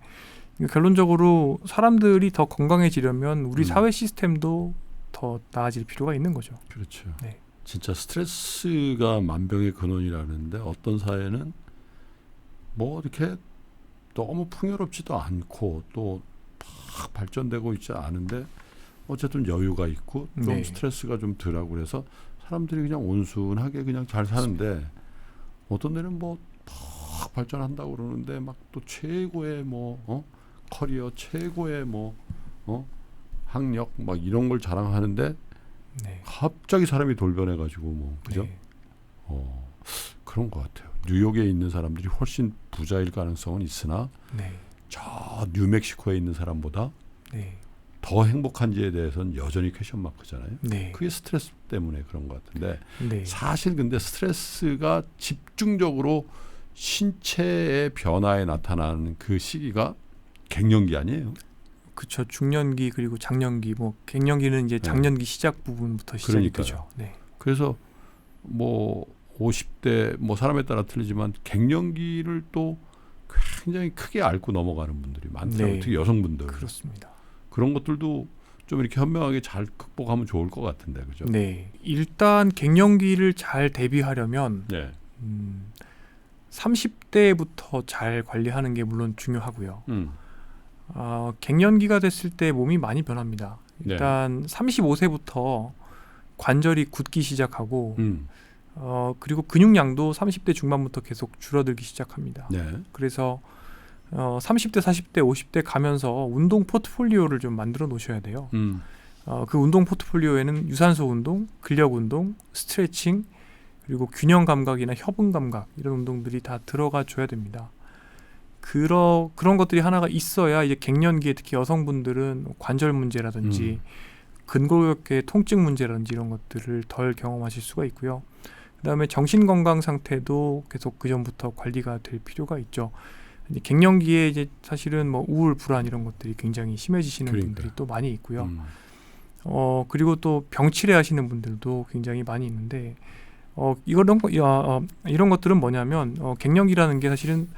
그러니까 결론적으로 사람들이 더 건강해지려면 우리 사회 시스템도 더 나아질 필요가 있는 거죠. 그렇죠. 네. 진짜 스트레스가 만병의 근원이라는데 어떤 사회는 뭐 이렇게 너무 풍요롭지도 않고 또 막 발전되고 있지 않은데 어쨌든 여유가 있고 좀 네. 스트레스가 좀 덜하고 그래서 사람들이 그냥 온순하게 그냥 잘 사는데 어떤 데는 뭐 막 발전한다고 그러는데 막 또 최고의 뭐 커리어 최고의 뭐 학력 막 이런 걸 자랑하는데 네. 갑자기 사람이 돌변해가지고 뭐 그죠? 네. 그런 것 같아요. 뉴욕에 있는 사람들이 훨씬 부자일 가능성은 있으나 네. 저 뉴멕시코에 있는 사람보다 네. 더 행복한지에 대해서는 여전히 퀘션 마크잖아요. 네. 그게 스트레스 때문에 그런 것 같은데 네. 사실 근데 스트레스가 집중적으로 신체의 변화에 나타나는 그 시기가 갱년기 아니에요? 그렇죠. 중년기 그리고 장년기 뭐 갱년기는 이제 장년기 시작 부분부터 시작이 되죠. 네. 그래서 뭐 50대 뭐 사람에 따라 틀리지만 갱년기를 또 굉장히 크게 앓고 넘어가는 분들이 많더라고요. 네. 특히 여성분들. 그렇습니다. 그런 것들도 좀 이렇게 현명하게 잘 극복하면 좋을 것 같은데 그죠? 네. 일단 갱년기를 잘 대비하려면 네. 30대부터 잘 관리하는 게 물론 중요하고요. 갱년기가 됐을 때 몸이 많이 변합니다. 일단 35세부터 관절이 굳기 시작하고 그리고 근육량도 30대 중반부터 계속 줄어들기 시작합니다. 네. 그래서 30대, 40대, 50대 가면서 운동 포트폴리오를 좀 만들어 놓으셔야 돼요. 그 운동 포트폴리오에는 유산소 운동, 근력 운동, 스트레칭, 그리고 균형 감각이나 협응 감각 이런 운동들이 다 들어가 줘야 됩니다. 그런 것들이 하나가 있어야 이제 갱년기에 특히 여성분들은 관절 문제라든지 근골격계 통증 문제라든지 이런 것들을 덜 경험하실 수가 있고요. 그다음에 정신 건강 상태도 계속 그 전부터 관리가 될 필요가 있죠. 이제 갱년기에 이제 사실은 뭐 우울, 불안 이런 것들이 굉장히 심해지시는 분들이 또 많이 있고요. 그리고 또 병치레 하시는 분들도 굉장히 많이 있는데 이런 것들은 뭐냐면 갱년기라는 게 사실은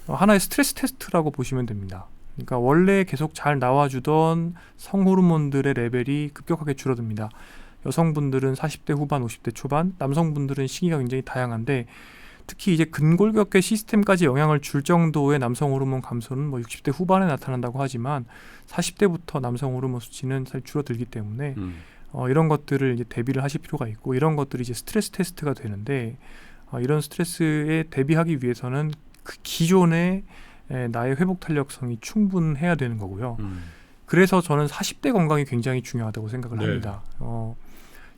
하나의 스트레스 테스트라고 보시면 됩니다. 그러니까 원래 계속 잘 나와주던 성호르몬들의 레벨이 급격하게 줄어듭니다. 여성분들은 40대 후반, 50대 초반, 남성분들은 시기가 굉장히 다양한데 특히 이제 근골격계 시스템까지 영향을 줄 정도의 남성 호르몬 감소는 뭐 60대 후반에 나타난다고 하지만 40대부터 남성 호르몬 수치는 사실 줄어들기 때문에 이런 것들을 이제 대비를 하실 필요가 있고 이런 것들이 이제 스트레스 테스트가 되는데 이런 스트레스에 대비하기 위해서는 그 기존의 나의 회복 탄력성이 충분해야 되는 거고요. 그래서 저는 40대 건강이 굉장히 중요하다고 생각을 네. 합니다.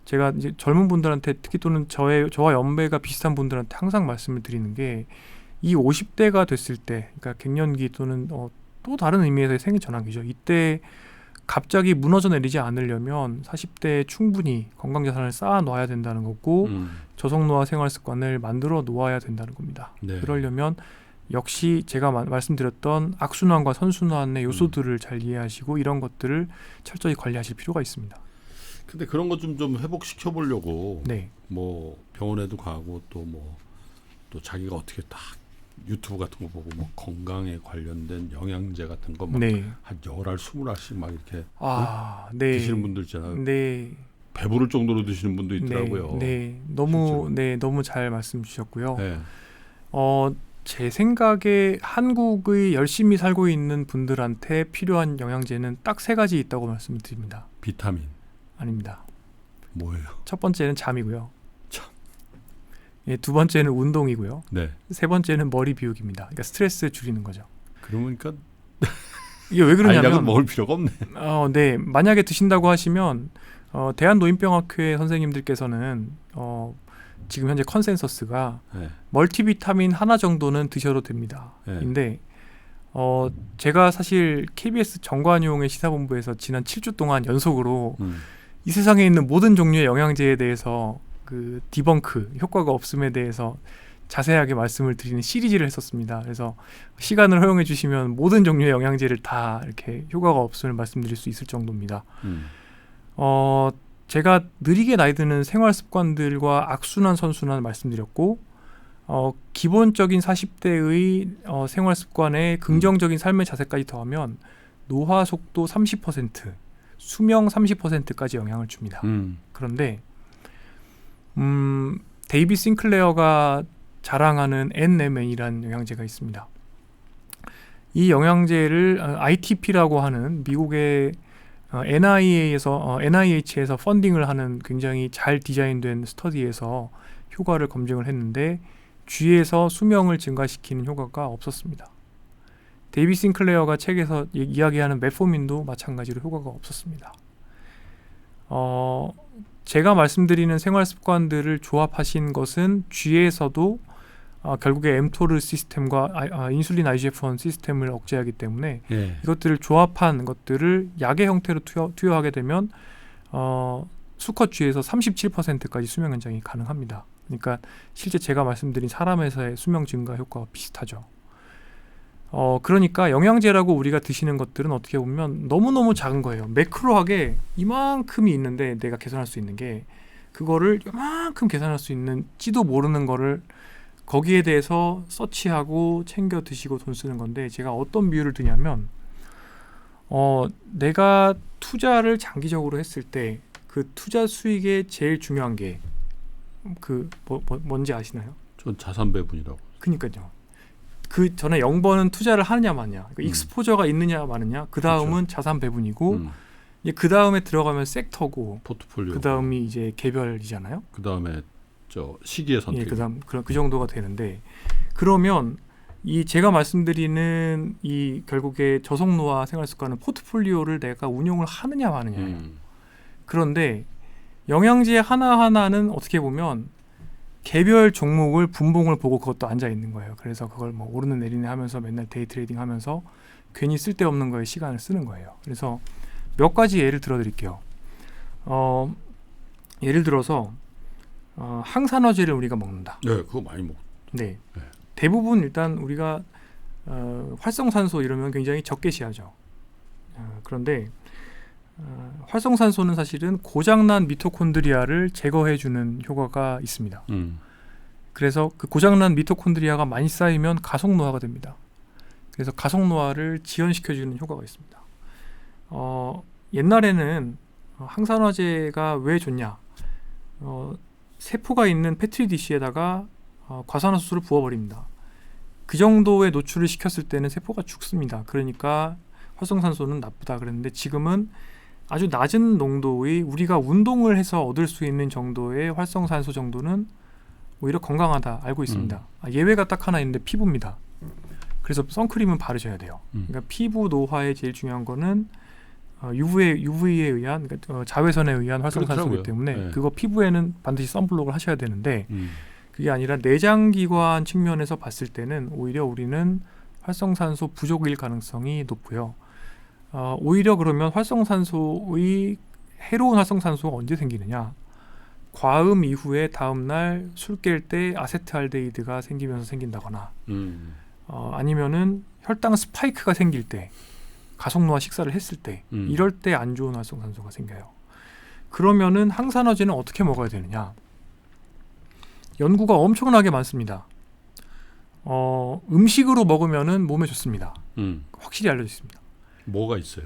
제가 이제 젊은 분들한테 특히 또는 저와 연배가 비슷한 분들한테 항상 말씀을 드리는 게 이 50대가 됐을 때, 그러니까 갱년기 또는 또 다른 의미에서의 생리 전환기죠. 이때 갑자기 무너져 내리지 않으려면 40대에 충분히 건강 자산을 쌓아 놓아야 된다는 거고 저속노화 생활 습관을 만들어 놓아야 된다는 겁니다. 네. 그러려면 역시 제가 말씀드렸던 악순환과 선순환의 요소들을 잘 이해하시고 이런 것들을 철저히 관리하실 필요가 있습니다. 근데 그런 거 좀 회복시켜 보려고 네. 뭐 병원에도 가고 또 자기가 어떻게 딱 유튜브 같은 거 보고 뭐 건강에 관련된 영양제 같은 거 막 네. 한 10알, 20알씩 막 이렇게 네. 드시는 분들 있잖아요. 네. 배부를 정도로 드시는 분도 있더라고요. 네. 너무 잘 말씀 주셨고요. 네. 제 생각에 한국의 열심히 살고 있는 분들한테 필요한 영양제는 딱 3가지 있다고 말씀을 드립니다. 비타민 아닙니다. 뭐예요? 첫 번째는 잠이고요. 참. 예, 두 번째는 운동이고요. 네. 세 번째는 머리 비우기입니다. 그러니까 스트레스 줄이는 거죠. 그러니까 이게 왜 알약은 그러냐면 먹을 필요가 없네. 네. 만약에 드신다고 하시면 대한노인병학회 선생님들께서는 지금 현재 컨센서스가 네. 멀티비타민 하나 정도는 드셔도 됩니다. 네. 근데 제가 사실 KBS 정관용의 시사본부에서 지난 7주 동안 연속으로 이 세상에 있는 모든 종류의 영양제에 대해서 그 디벙크, 효과가 없음에 대해서 자세하게 말씀을 드리는 시리즈를 했었습니다. 그래서 시간을 허용해 주시면 모든 종류의 영양제를 다 이렇게 효과가 없음을 말씀드릴 수 있을 정도입니다. 제가 느리게 나이 드는 생활 습관들과 악순환, 선순환 말씀드렸고 기본적인 40대의 생활 습관에 긍정적인 삶의 자세까지 더하면 노화 속도 30%, 수명 30%까지 영향을 줍니다. 그런데 데이비 싱클레어가 자랑하는 NMN이라는 영양제가 있습니다. 이 영양제를 ITP라고 하는 미국의 NIH에서 펀딩을 하는 굉장히 잘 디자인된 스터디에서 효과를 검증을 했는데 쥐에서 수명을 증가시키는 효과가 없었습니다. 데이비 싱클레어가 책에서 이야기하는 메포민도 마찬가지로 효과가 없었습니다. 제가 말씀드리는 생활 습관들을 조합하신 것은 쥐에서도 결국에 엠토르 시스템과 인슐린 IGF-1 시스템을 억제하기 때문에 예. 이것들을 조합한 것들을 약의 형태로 투여하게 되면 수컷 쥐에서 37%까지 수명 연장이 가능합니다. 그러니까 실제 제가 말씀드린 사람에서의 수명 증가 효과와 비슷하죠. 그러니까 영양제라고 우리가 드시는 것들은 어떻게 보면 너무너무 작은 거예요. 매크로하게 이만큼이 있는데 내가 계산할 수 있는 게 그거를 이만큼 계산할 수 있는지도 모르는 거를 거기에 대해서 서치하고 챙겨 드시고 돈 쓰는 건데 제가 어떤 비유를 드냐면 내가 투자를 장기적으로 했을 때 그 투자 수익의 제일 중요한 게 뭔지 아시나요? 전 자산 배분이라고. 그러니까요. 그 전에 0번은 투자를 하느냐 마느냐, 그러니까 익스포저가 있느냐 마느냐. 그 다음은 그렇죠. 자산 배분이고 이제 그 다음에 들어가면 섹터고, 포트폴리오. 그 다음이 이제 개별이잖아요. 그 다음에 시기의 선택. 예, 그다음 그 정도가 되는데 그러면 이 제가 말씀드리는 이 결국에 저속노화 생활습관은 포트폴리오를 내가 운용을 하느냐 마느냐예요. 그런데 영양제 하나하나는 어떻게 보면 개별 종목을 분봉을 보고 그것도 앉아 있는 거예요. 그래서 그걸 뭐 오르는 내리는 하면서 맨날 데이 트레이딩 하면서 괜히 쓸데없는 거에 시간을 쓰는 거예요. 그래서 몇 가지 예를 들어 드릴게요. 예를 들어서 항산화제를 우리가 먹는다. 네, 그거 많이 먹. 네. 네. 대부분 일단 우리가 활성산소 이러면 굉장히 적게 시하죠. 그런데 활성산소는 사실은 고장난 미토콘드리아를 제거해주는 효과가 있습니다. 그래서 그 고장난 미토콘드리아가 많이 쌓이면 가속노화가 됩니다. 그래서 가속노화를 지연시켜주는 효과가 있습니다. 옛날에는 항산화제가 왜 좋냐? 세포가 있는 페트리 디시에다가 과산화수소를 부어버립니다. 그 정도의 노출을 시켰을 때는 세포가 죽습니다. 그러니까 활성산소는 나쁘다 그랬는데 지금은 아주 낮은 농도의 우리가 운동을 해서 얻을 수 있는 정도의 활성산소 정도는 오히려 건강하다 알고 있습니다. 예외가 딱 하나 있는데 피부입니다. 그래서 선크림은 바르셔야 돼요. 그러니까 피부 노화에 제일 중요한 거는 UV에 의한 그러니까 자외선에 의한 활성산소이기 그렇더라고요. 때문에 네. 그거 피부에는 반드시 선블록을 하셔야 되는데 그게 아니라 내장기관 측면에서 봤을 때는 오히려 우리는 활성산소 부족일 가능성이 높고요. 오히려 그러면 활성산소의 해로운 활성산소가 언제 생기느냐? 과음 이후에 다음날 술 깰 때 아세트알데히드가 생기면서 생긴다거나 아니면은 혈당 스파이크가 생길 때 가속노화 식사를 했을 때 이럴 때 안 좋은 활성산소가 생겨요. 그러면은 항산화제는 어떻게 먹어야 되느냐? 연구가 엄청나게 많습니다. 음식으로 먹으면은 몸에 좋습니다. 확실히 알려져 있습니다. 뭐가 있어요?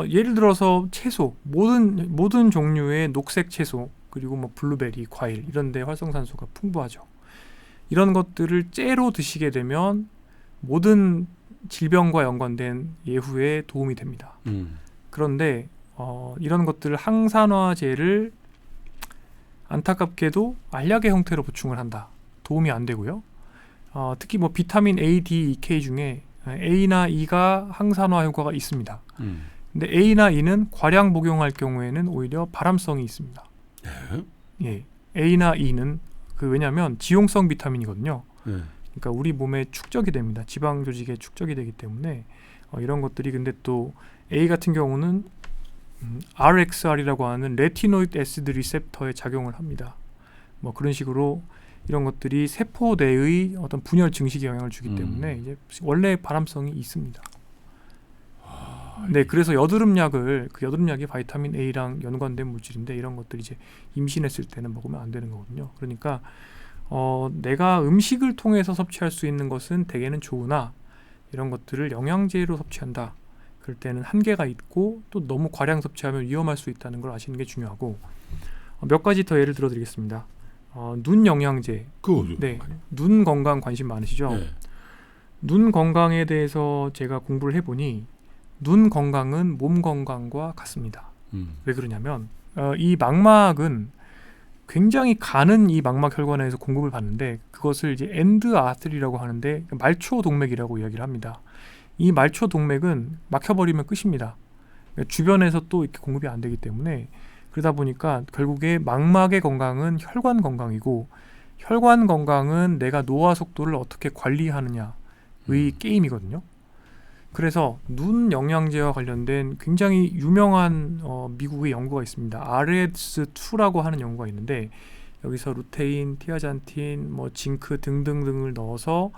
예를 들어서 채소, 모든 종류의 녹색 채소 그리고 뭐 블루베리, 과일 이런 데 활성산소가 풍부하죠. 이런 것들을 째로 드시게 되면 모든 질병과 연관된 예후에 도움이 됩니다. 그런데 이런 것들을 항산화제를 안타깝게도 알약의 형태로 보충을 한다. 도움이 안 되고요. 특히 뭐 비타민 A, D, E, K 중에 A나 E가 항산화 효과가 있습니다. 근데 A나 E는 과량 복용할 경우에는 오히려 발암성이 있습니다. 예, A나 E는 왜냐하면 지용성 비타민이거든요. 그러니까 우리 몸에 축적이 됩니다. 지방 조직에 축적이 되기 때문에 이런 것들이 근데 또 A 같은 경우는 RXR이라고 하는 레티노이드 애시드 리셉터에 작용을 합니다. 뭐 그런 식으로 이런 것들이 세포 내의 어떤 분열 증식에 영향을 주기 때문에 이제 원래 발암성이 있습니다. 네, 그래서 여드름약이 바이타민 A랑 연관된 물질인데 이런 것들이 이제 임신했을 때는 먹으면 안 되는 거거든요. 그러니까 내가 음식을 통해서 섭취할 수 있는 것은 대개는 좋으나 이런 것들을 영양제로 섭취한다. 그럴 때는 한계가 있고 또 너무 과량 섭취하면 위험할 수 있다는 걸 아시는 게 중요하고 몇 가지 더 예를 들어드리겠습니다. 눈 영양제. 네, 눈 건강 관심 많으시죠? 네. 눈 건강에 대해서 제가 공부를 해보니 눈 건강은 몸 건강과 같습니다. 왜 그러냐면 이 망막은 굉장히 가는 이 망막 혈관에서 공급을 받는데 그것을 이제 엔드 아트리라고 하는데 말초 동맥이라고 이야기를 합니다. 이 말초 동맥은 막혀버리면 끝입니다. 그러니까 주변에서 또 이렇게 공급이 안 되기 때문에 그러다 보니까 결국에 망막의 건강은 혈관 건강이고 혈관 건강은 내가 노화 속도를 어떻게 관리하느냐의 게임이거든요. 그래서 눈 영양제와 관련된 굉장히 유명한 미국의 연구가 있습니다. RS2라고 하는 연구가 있는데 여기서 루테인, 티아잔틴, 뭐 징크 등등등을 넣어서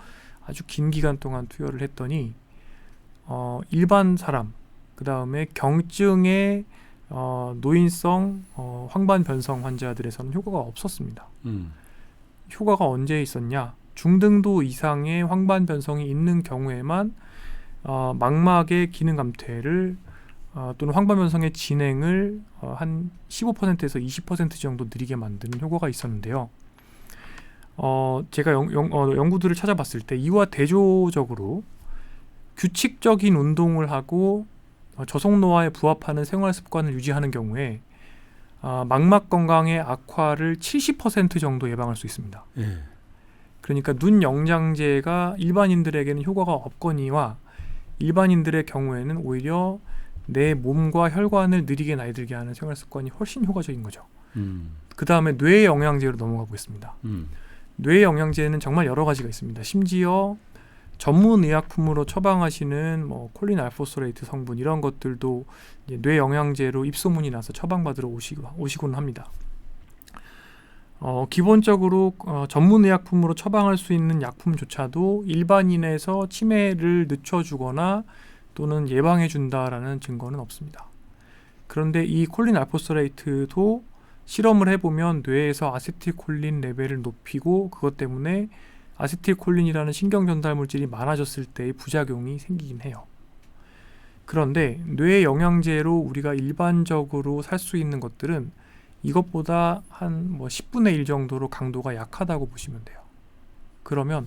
아주 긴 기간 동안 투여를 했더니 일반 사람, 그 다음에 경증의 노인성 황반 변성 환자들에서는 효과가 없었습니다. 효과가 언제 있었냐? 중등도 이상의 황반 변성이 있는 경우에만 망막의 기능 감퇴를 또는 황반 변성의 진행을 한 15%에서 20% 정도 느리게 만드는 효과가 있었는데요. 제가 연구들을 찾아봤을 때 이와 대조적으로 규칙적인 운동을 하고 저속 노화에 부합하는 생활 습관을 유지하는 경우에 망막 건강의 악화를 70% 정도 예방할 수 있습니다. 그러니까 눈 영양제가 일반인들에게는 효과가 없거니와 일반인들의 경우에는 오히려 내 몸과 혈관을 느리게 나이 들게 하는 생활 습관이 훨씬 효과적인 거죠. 그 다음에 뇌 영양제로 넘어가 보겠습니다. 뇌 영양제는 정말 여러 가지가 있습니다. 심지어 전문 의약품으로 처방하시는 뭐 콜린 알포스레이트 성분 이런 것들도 이제 뇌 영양제로 입소문이 나서 처방받으러 오시곤 합니다. 기본적으로 전문 의약품으로 처방할 수 있는 약품조차도 일반인에서 치매를 늦춰주거나 또는 예방해준다라는 증거는 없습니다. 그런데 이 콜린 알포스레이트도 실험을 해보면 뇌에서 아세틸콜린 레벨을 높이고 그것 때문에 아세틸콜린이라는 신경전달 물질이 많아졌을 때의 부작용이 생기긴 해요. 그런데 뇌 영양제로 우리가 일반적으로 살 수 있는 것들은 이것보다 한 뭐 10분의 1 정도로 강도가 약하다고 보시면 돼요. 그러면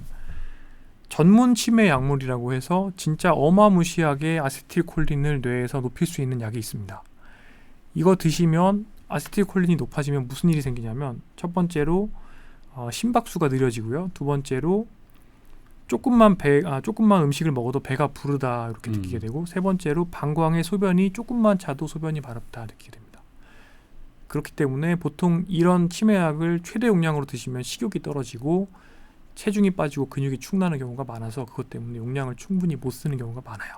전문 치매 약물이라고 해서 진짜 어마무시하게 아세틸콜린을 뇌에서 높일 수 있는 약이 있습니다. 이거 드시면 아세틸콜린이 높아지면 무슨 일이 생기냐면 첫 번째로 심박수가 느려지고요. 두 번째로 조금만 음식을 먹어도 배가 부르다 이렇게 느끼게 되고, 세 번째로 방광의 소변이 조금만 자도 소변이 마렵다 느끼게 됩니다. 그렇기 때문에 보통 이런 치매약을 최대 용량으로 드시면 식욕이 떨어지고 체중이 빠지고 근육이 축나는 경우가 많아서 그것 때문에 용량을 충분히 못 쓰는 경우가 많아요.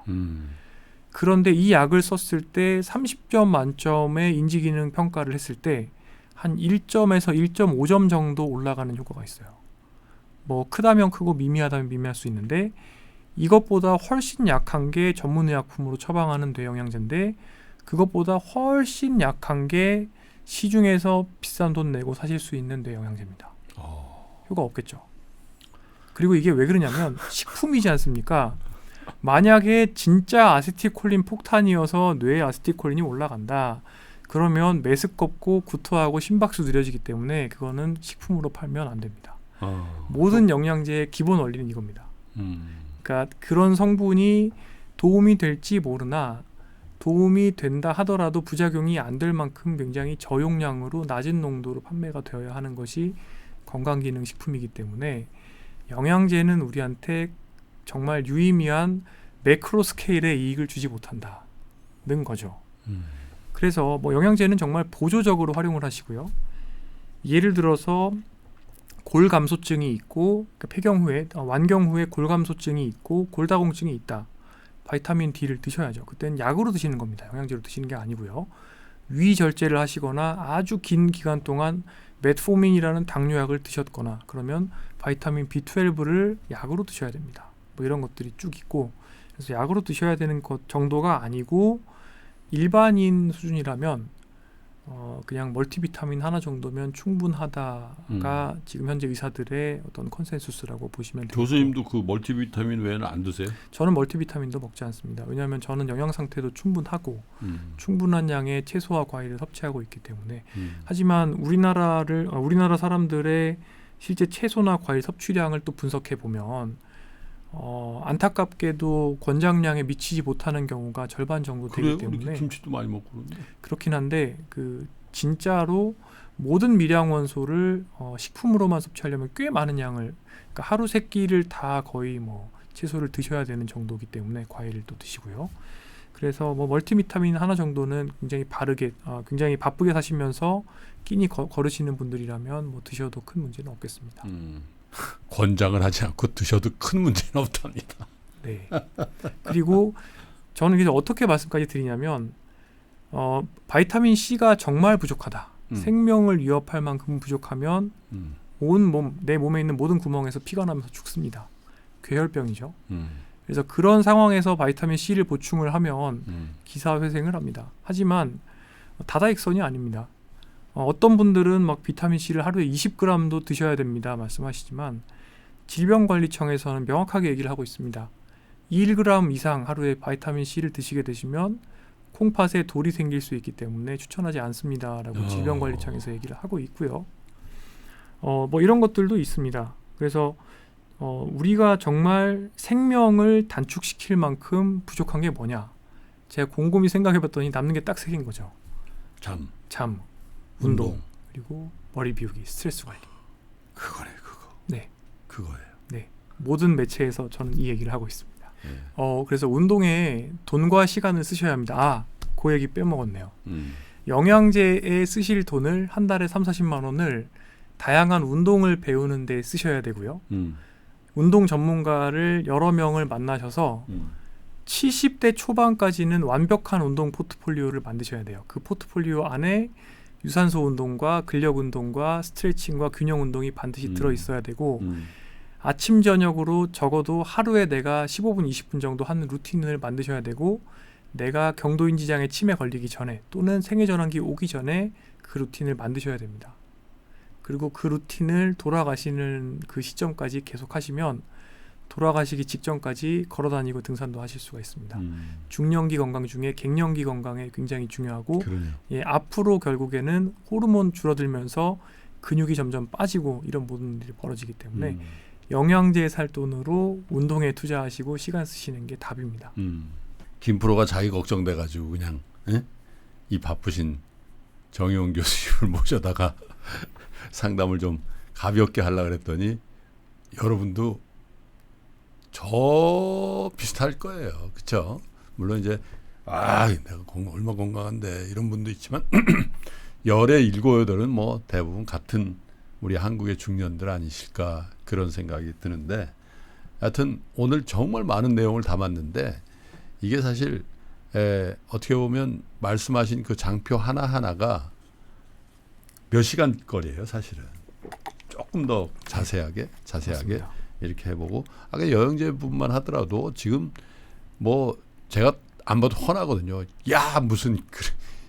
그런데 이 약을 썼을 때 30점 만점의 인지기능 평가를 했을 때 한 1점에서 1.5점 정도 올라가는 효과가 있어요. 뭐 크다면 크고 미미하다면 미미할 수 있는데, 이것보다 훨씬 약한 게 전문의약품으로 처방하는 뇌영양제인데, 그것보다 훨씬 약한 게 시중에서 비싼 돈 내고 사실 수 있는 뇌영양제입니다. 효과 없겠죠. 그리고 이게 왜 그러냐면 식품이지 않습니까? 만약에 진짜 아세틸콜린 폭탄이어서 뇌에 아세틸콜린이 올라간다, 그러면 메스껍고 구토하고 심박수 느려지기 때문에 그거는 식품으로 팔면 안 됩니다. 모든 영양제의 기본 원리는 이겁니다. 그러니까 그런 성분이 도움이 될지 모르나 도움이 된다 하더라도 부작용이 안 될 만큼 굉장히 저용량으로 낮은 농도로 판매가 되어야 하는 것이 건강기능식품이기 때문에 영양제는 우리한테 정말 유의미한 매크로 스케일의 이익을 주지 못한다는 거죠. 그래서 뭐 영양제는 정말 보조적으로 활용을 하시고요. 예를 들어서 골 감소증이 있고, 폐경 후에 완경 후에 골 감소증이 있고 골다공증이 있다. 바이타민 D를 드셔야죠. 그때는 약으로 드시는 겁니다. 영양제로 드시는 게 아니고요. 위 절제를 하시거나 아주 긴 기간 동안 메트포민이라는 당뇨약을 드셨거나 그러면 바이타민 B12를 약으로 드셔야 됩니다. 뭐 이런 것들이 쭉 있고, 그래서 약으로 드셔야 되는 것 정도가 아니고 일반인 수준이라면 그냥 멀티비타민 하나 정도면 충분하다가 지금 현재 의사들의 어떤 컨센서스라고 보시면 됩니다. 교수님도 그 멀티비타민 외에는 안 드세요? 저는 멀티비타민도 먹지 않습니다. 왜냐하면 저는 영양 상태도 충분하고 충분한 양의 채소와 과일을 섭취하고 있기 때문에. 하지만 우리나라 사람들의 실제 채소나 과일 섭취량을 또 분석해 보면 안타깝게도 권장량에 미치지 못하는 경우가 절반 정도 되기 때문에. 우리 김치도 많이 먹고 그러는데. 그렇긴 한데 진짜로 모든 미량 원소를 식품으로만 섭취하려면 꽤 많은 양을, 그러니까 하루 세 끼를 다 거의 뭐 채소를 드셔야 되는 정도이기 때문에 과일을 또 드시고요. 그래서 뭐 멀티비타민 하나 정도는 굉장히 바쁘게 사시면서 끼니 걸으시는 분들이라면 뭐 드셔도 큰 문제는 없겠습니다. 권장을 하지 않고 드셔도 큰 문제는 없답니다. 네. 그리고 저는 그래서 어떻게 말씀까지 드리냐면 바이타민 C가 정말 부족하다. 생명을 위협할 만큼 부족하면 내 몸에 있는 모든 구멍에서 피가 나면서 죽습니다. 괴혈병이죠. 그래서 그런 상황에서 바이타민 C를 보충을 하면 기사회생을 합니다. 하지만 다다익선이 아닙니다. 어떤 분들은 막 비타민 C를 하루에 20g도 드셔야 됩니다 말씀하시지만, 질병관리청에서는 명확하게 얘기를 하고 있습니다. 1g 이상 하루에 바이타민 C를 드시게 되시면 콩팥에 돌이 생길 수 있기 때문에 추천하지 않습니다라고 질병관리청에서 얘기를 하고 있고요. 뭐 이런 것들도 있습니다. 그래서 우리가 정말 생명을 단축시킬 만큼 부족한 게 뭐냐? 제가 곰곰이 생각해봤더니 남는 게 딱 세 개인 거죠. 잠, 운동, 그리고 머리 비우기, 스트레스 관리. 그거네, 그거. 네, 그거예요. 네, 모든 매체에서 저는 이 얘기를 하고 있습니다. 그래서 운동에 돈과 시간을 쓰셔야 합니다. 그 얘기 빼먹었네요. 영양제에 쓰실 돈을 한 달에 30-40만 원을 다양한 운동을 배우는 데 쓰셔야 되고요. 운동 전문가를 여러 명을 만나셔서 70대 초반까지는 완벽한 운동 포트폴리오를 만드셔야 돼요. 그 포트폴리오 안에 유산소 운동과 근력 운동과 스트레칭과 균형 운동이 반드시 들어 있어야 되고, 아침 저녁으로 적어도 하루에 내가 15분 20분 정도 하는 루틴을 만드셔야 되고, 내가 경도인지장애 치매 걸리기 전에 또는 생애전환기 오기 전에 그 루틴을 만드셔야 됩니다. 그리고 그 루틴을 돌아가시는 그 시점까지 계속 하시면 돌아가시기 직전까지 걸어다니고 등산도 하실 수가 있습니다. 중년기 건강 중에 갱년기 건강에 굉장히 중요하고 그러네요. 예, 앞으로 결국에는 호르몬 줄어들면서 근육이 점점 빠지고 이런 모든 일이 벌어지기 때문에 영양제 살 돈으로 운동에 투자하시고 시간 쓰시는 게 답입니다. 김프로가 자기 걱정돼가지고 그냥 이 바쁘신 정의용 교수님을 모셔다가 상담을 좀 가볍게 하려고 그랬더니 여러분도 저 비슷할 거예요. 그렇죠? 물론 이제 내가 얼마 건강한데 이런 분도 있지만 열의 7, 8은 뭐 대부분 같은 우리 한국의 중년들 아니실까 그런 생각이 드는데 하여튼 오늘 정말 많은 내용을 담았는데 이게 사실 어떻게 보면 말씀하신 그 장표 하나하나가 몇 시간 거리예요 사실은. 조금 더 자세하게 맞습니다. 이렇게 해보고 아까 영양제뿐만 하더라도 지금 뭐 제가 안 봐도 훤하거든요. 야 무슨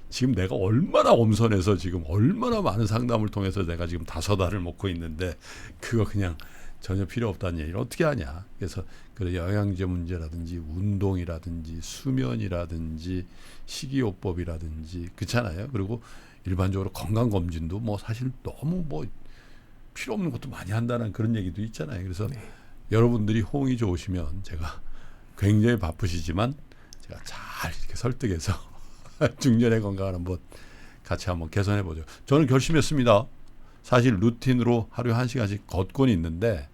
지금 내가 얼마나 엄선해서 지금 얼마나 많은 상담을 통해서 내가 지금 5알을 먹고 있는데 그거 그냥 전혀 필요 없다는 얘기를 어떻게 하냐. 그래서 그 영양제 문제라든지 운동이라든지 수면이라든지 식이요법이라든지 그렇잖아요. 그리고 일반적으로 건강검진도 뭐 사실 너무 뭐 필요 없는 것도 많이 한다는 그런 얘기도 있잖아요. 그래서 여러분들이 호응이 좋으시면 제가 굉장히 바쁘시지만 제가 잘 이렇게 설득해서 중년의 건강을 한번 같이 한번 개선해 보죠. 저는 결심했습니다. 사실 루틴으로 하루에 1시간씩 걷곤 있는데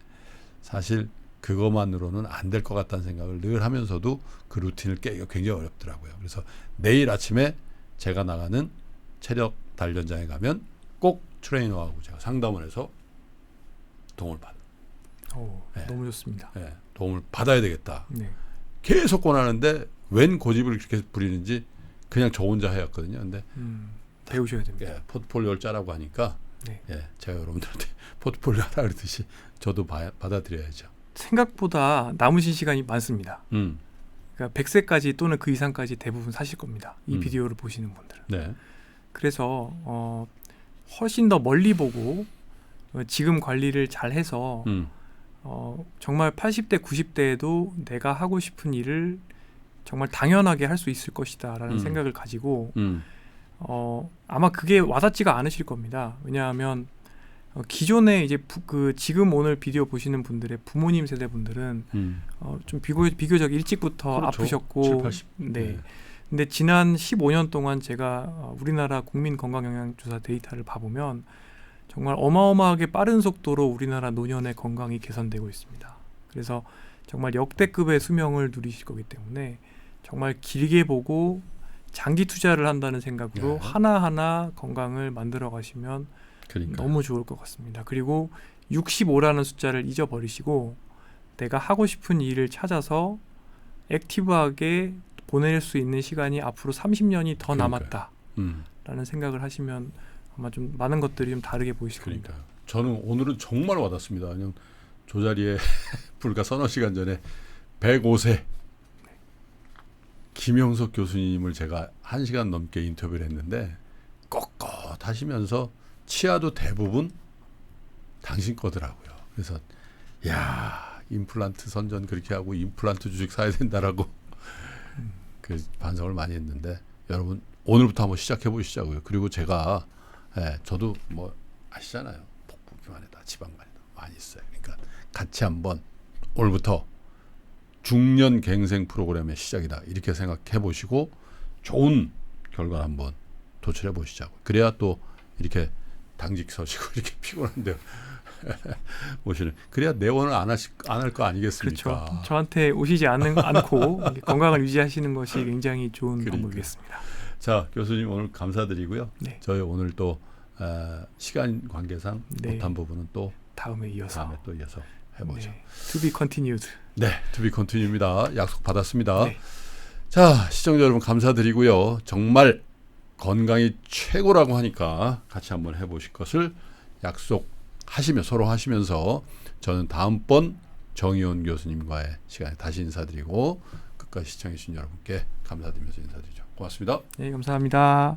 사실 그것만으로는 안 될 것 같다는 생각을 늘 하면서도 그 루틴을 깨기가 굉장히 어렵더라고요. 그래서 내일 아침에 제가 나가는 체력 단련장에 가면 꼭 트레이너하고 제가 상담을 해서 도움을 받아요. 너무 좋습니다. 도움을 받아야 되겠다. 네. 계속 권하는데 웬 고집을 그렇게 부리는지 그냥 저 혼자 해왔거든요. 근데 배우셔야 됩니다. 포트폴리오를 짜라고 하니까 제가 여러분들한테 포트폴리오 하라 그러듯이 저도 받아들여야죠. 생각보다 남으신 시간이 많습니다. 그러니까 100세까지 또는 그 이상까지 대부분 사실 겁니다. 이 비디오를 보시는 분들은. 네. 그래서 훨씬 더 멀리 보고 지금 관리를 잘 해서 정말 80대, 90대에도 내가 하고 싶은 일을 정말 당연하게 할 수 있을 것이다라는 생각을 가지고 아마 그게 와닿지가 않으실 겁니다. 왜냐하면 기존에 이제 지금 오늘 비디오 보시는 분들의 부모님 세대 분들은 좀 비교적 일찍부터 그렇죠. 아프셨고 7, 80. 네. 근데 지난 15년 동안 제가 우리나라 국민 건강 영양조사 데이터를 봐보면 정말 어마어마하게 빠른 속도로 우리나라 노년의 건강이 개선되고 있습니다. 그래서 정말 역대급의 수명을 누리실 거기 때문에 정말 길게 보고 장기 투자를 한다는 생각으로 하나하나 건강을 만들어 가시면 너무 좋을 것 같습니다. 그리고 65라는 숫자를 잊어버리시고 내가 하고 싶은 일을 찾아서 액티브하게 보낼 수 있는 시간이 앞으로 30년이 더 남았다라는 생각을 하시면 아마 좀 많은 것들이 좀 다르게 보이실 겁니다. 저는 오늘은 정말 와닿습니다. 그냥 저 자리에 불과 서너 시간 전에 105세 김영석 교수님을 제가 1시간 넘게 인터뷰를 했는데 꼿꼿하시면서 치아도 대부분 당신 거더라고요. 그래서 임플란트 선전 그렇게 하고 임플란트 주식 사야 된다라고 그 반성을 많이 했는데 여러분 오늘부터 한번 시작해 보시자고요. 그리고 제가 저도 뭐 아시잖아요. 복부 비만에다 지방간에다 많이 있어요. 그러니까 같이 한번 오늘부터 중년 갱생 프로그램의 시작이다. 이렇게 생각해 보시고 좋은 결과를 한번 도출해 보시자고. 그래야 또 이렇게 당직 서시고 이렇게 피곤한데 오시는. 그래야 내원을 안 할 거 아니겠습니까? 그렇죠. 저한테 오시지 않고 건강을 유지하시는 것이 굉장히 좋은 방법이겠습니다. 자, 교수님 오늘 감사드리고요. 네. 저희 오늘 또 시간 관계상 못한 부분은 또 다음에 또 이어서 해보죠. 네. To be continued. 네, to be continue입니다. 약속 받았습니다. 네. 자, 시청자 여러분 감사드리고요. 정말 건강이 최고라고 하니까 같이 한번 해보실 것을 서로 하시면서 저는 다음번 정의원 교수님과의 시간에 다시 인사드리고 끝까지 시청해 주신 여러분께 감사드리면서 인사드리죠. 고맙습니다. 네, 감사합니다.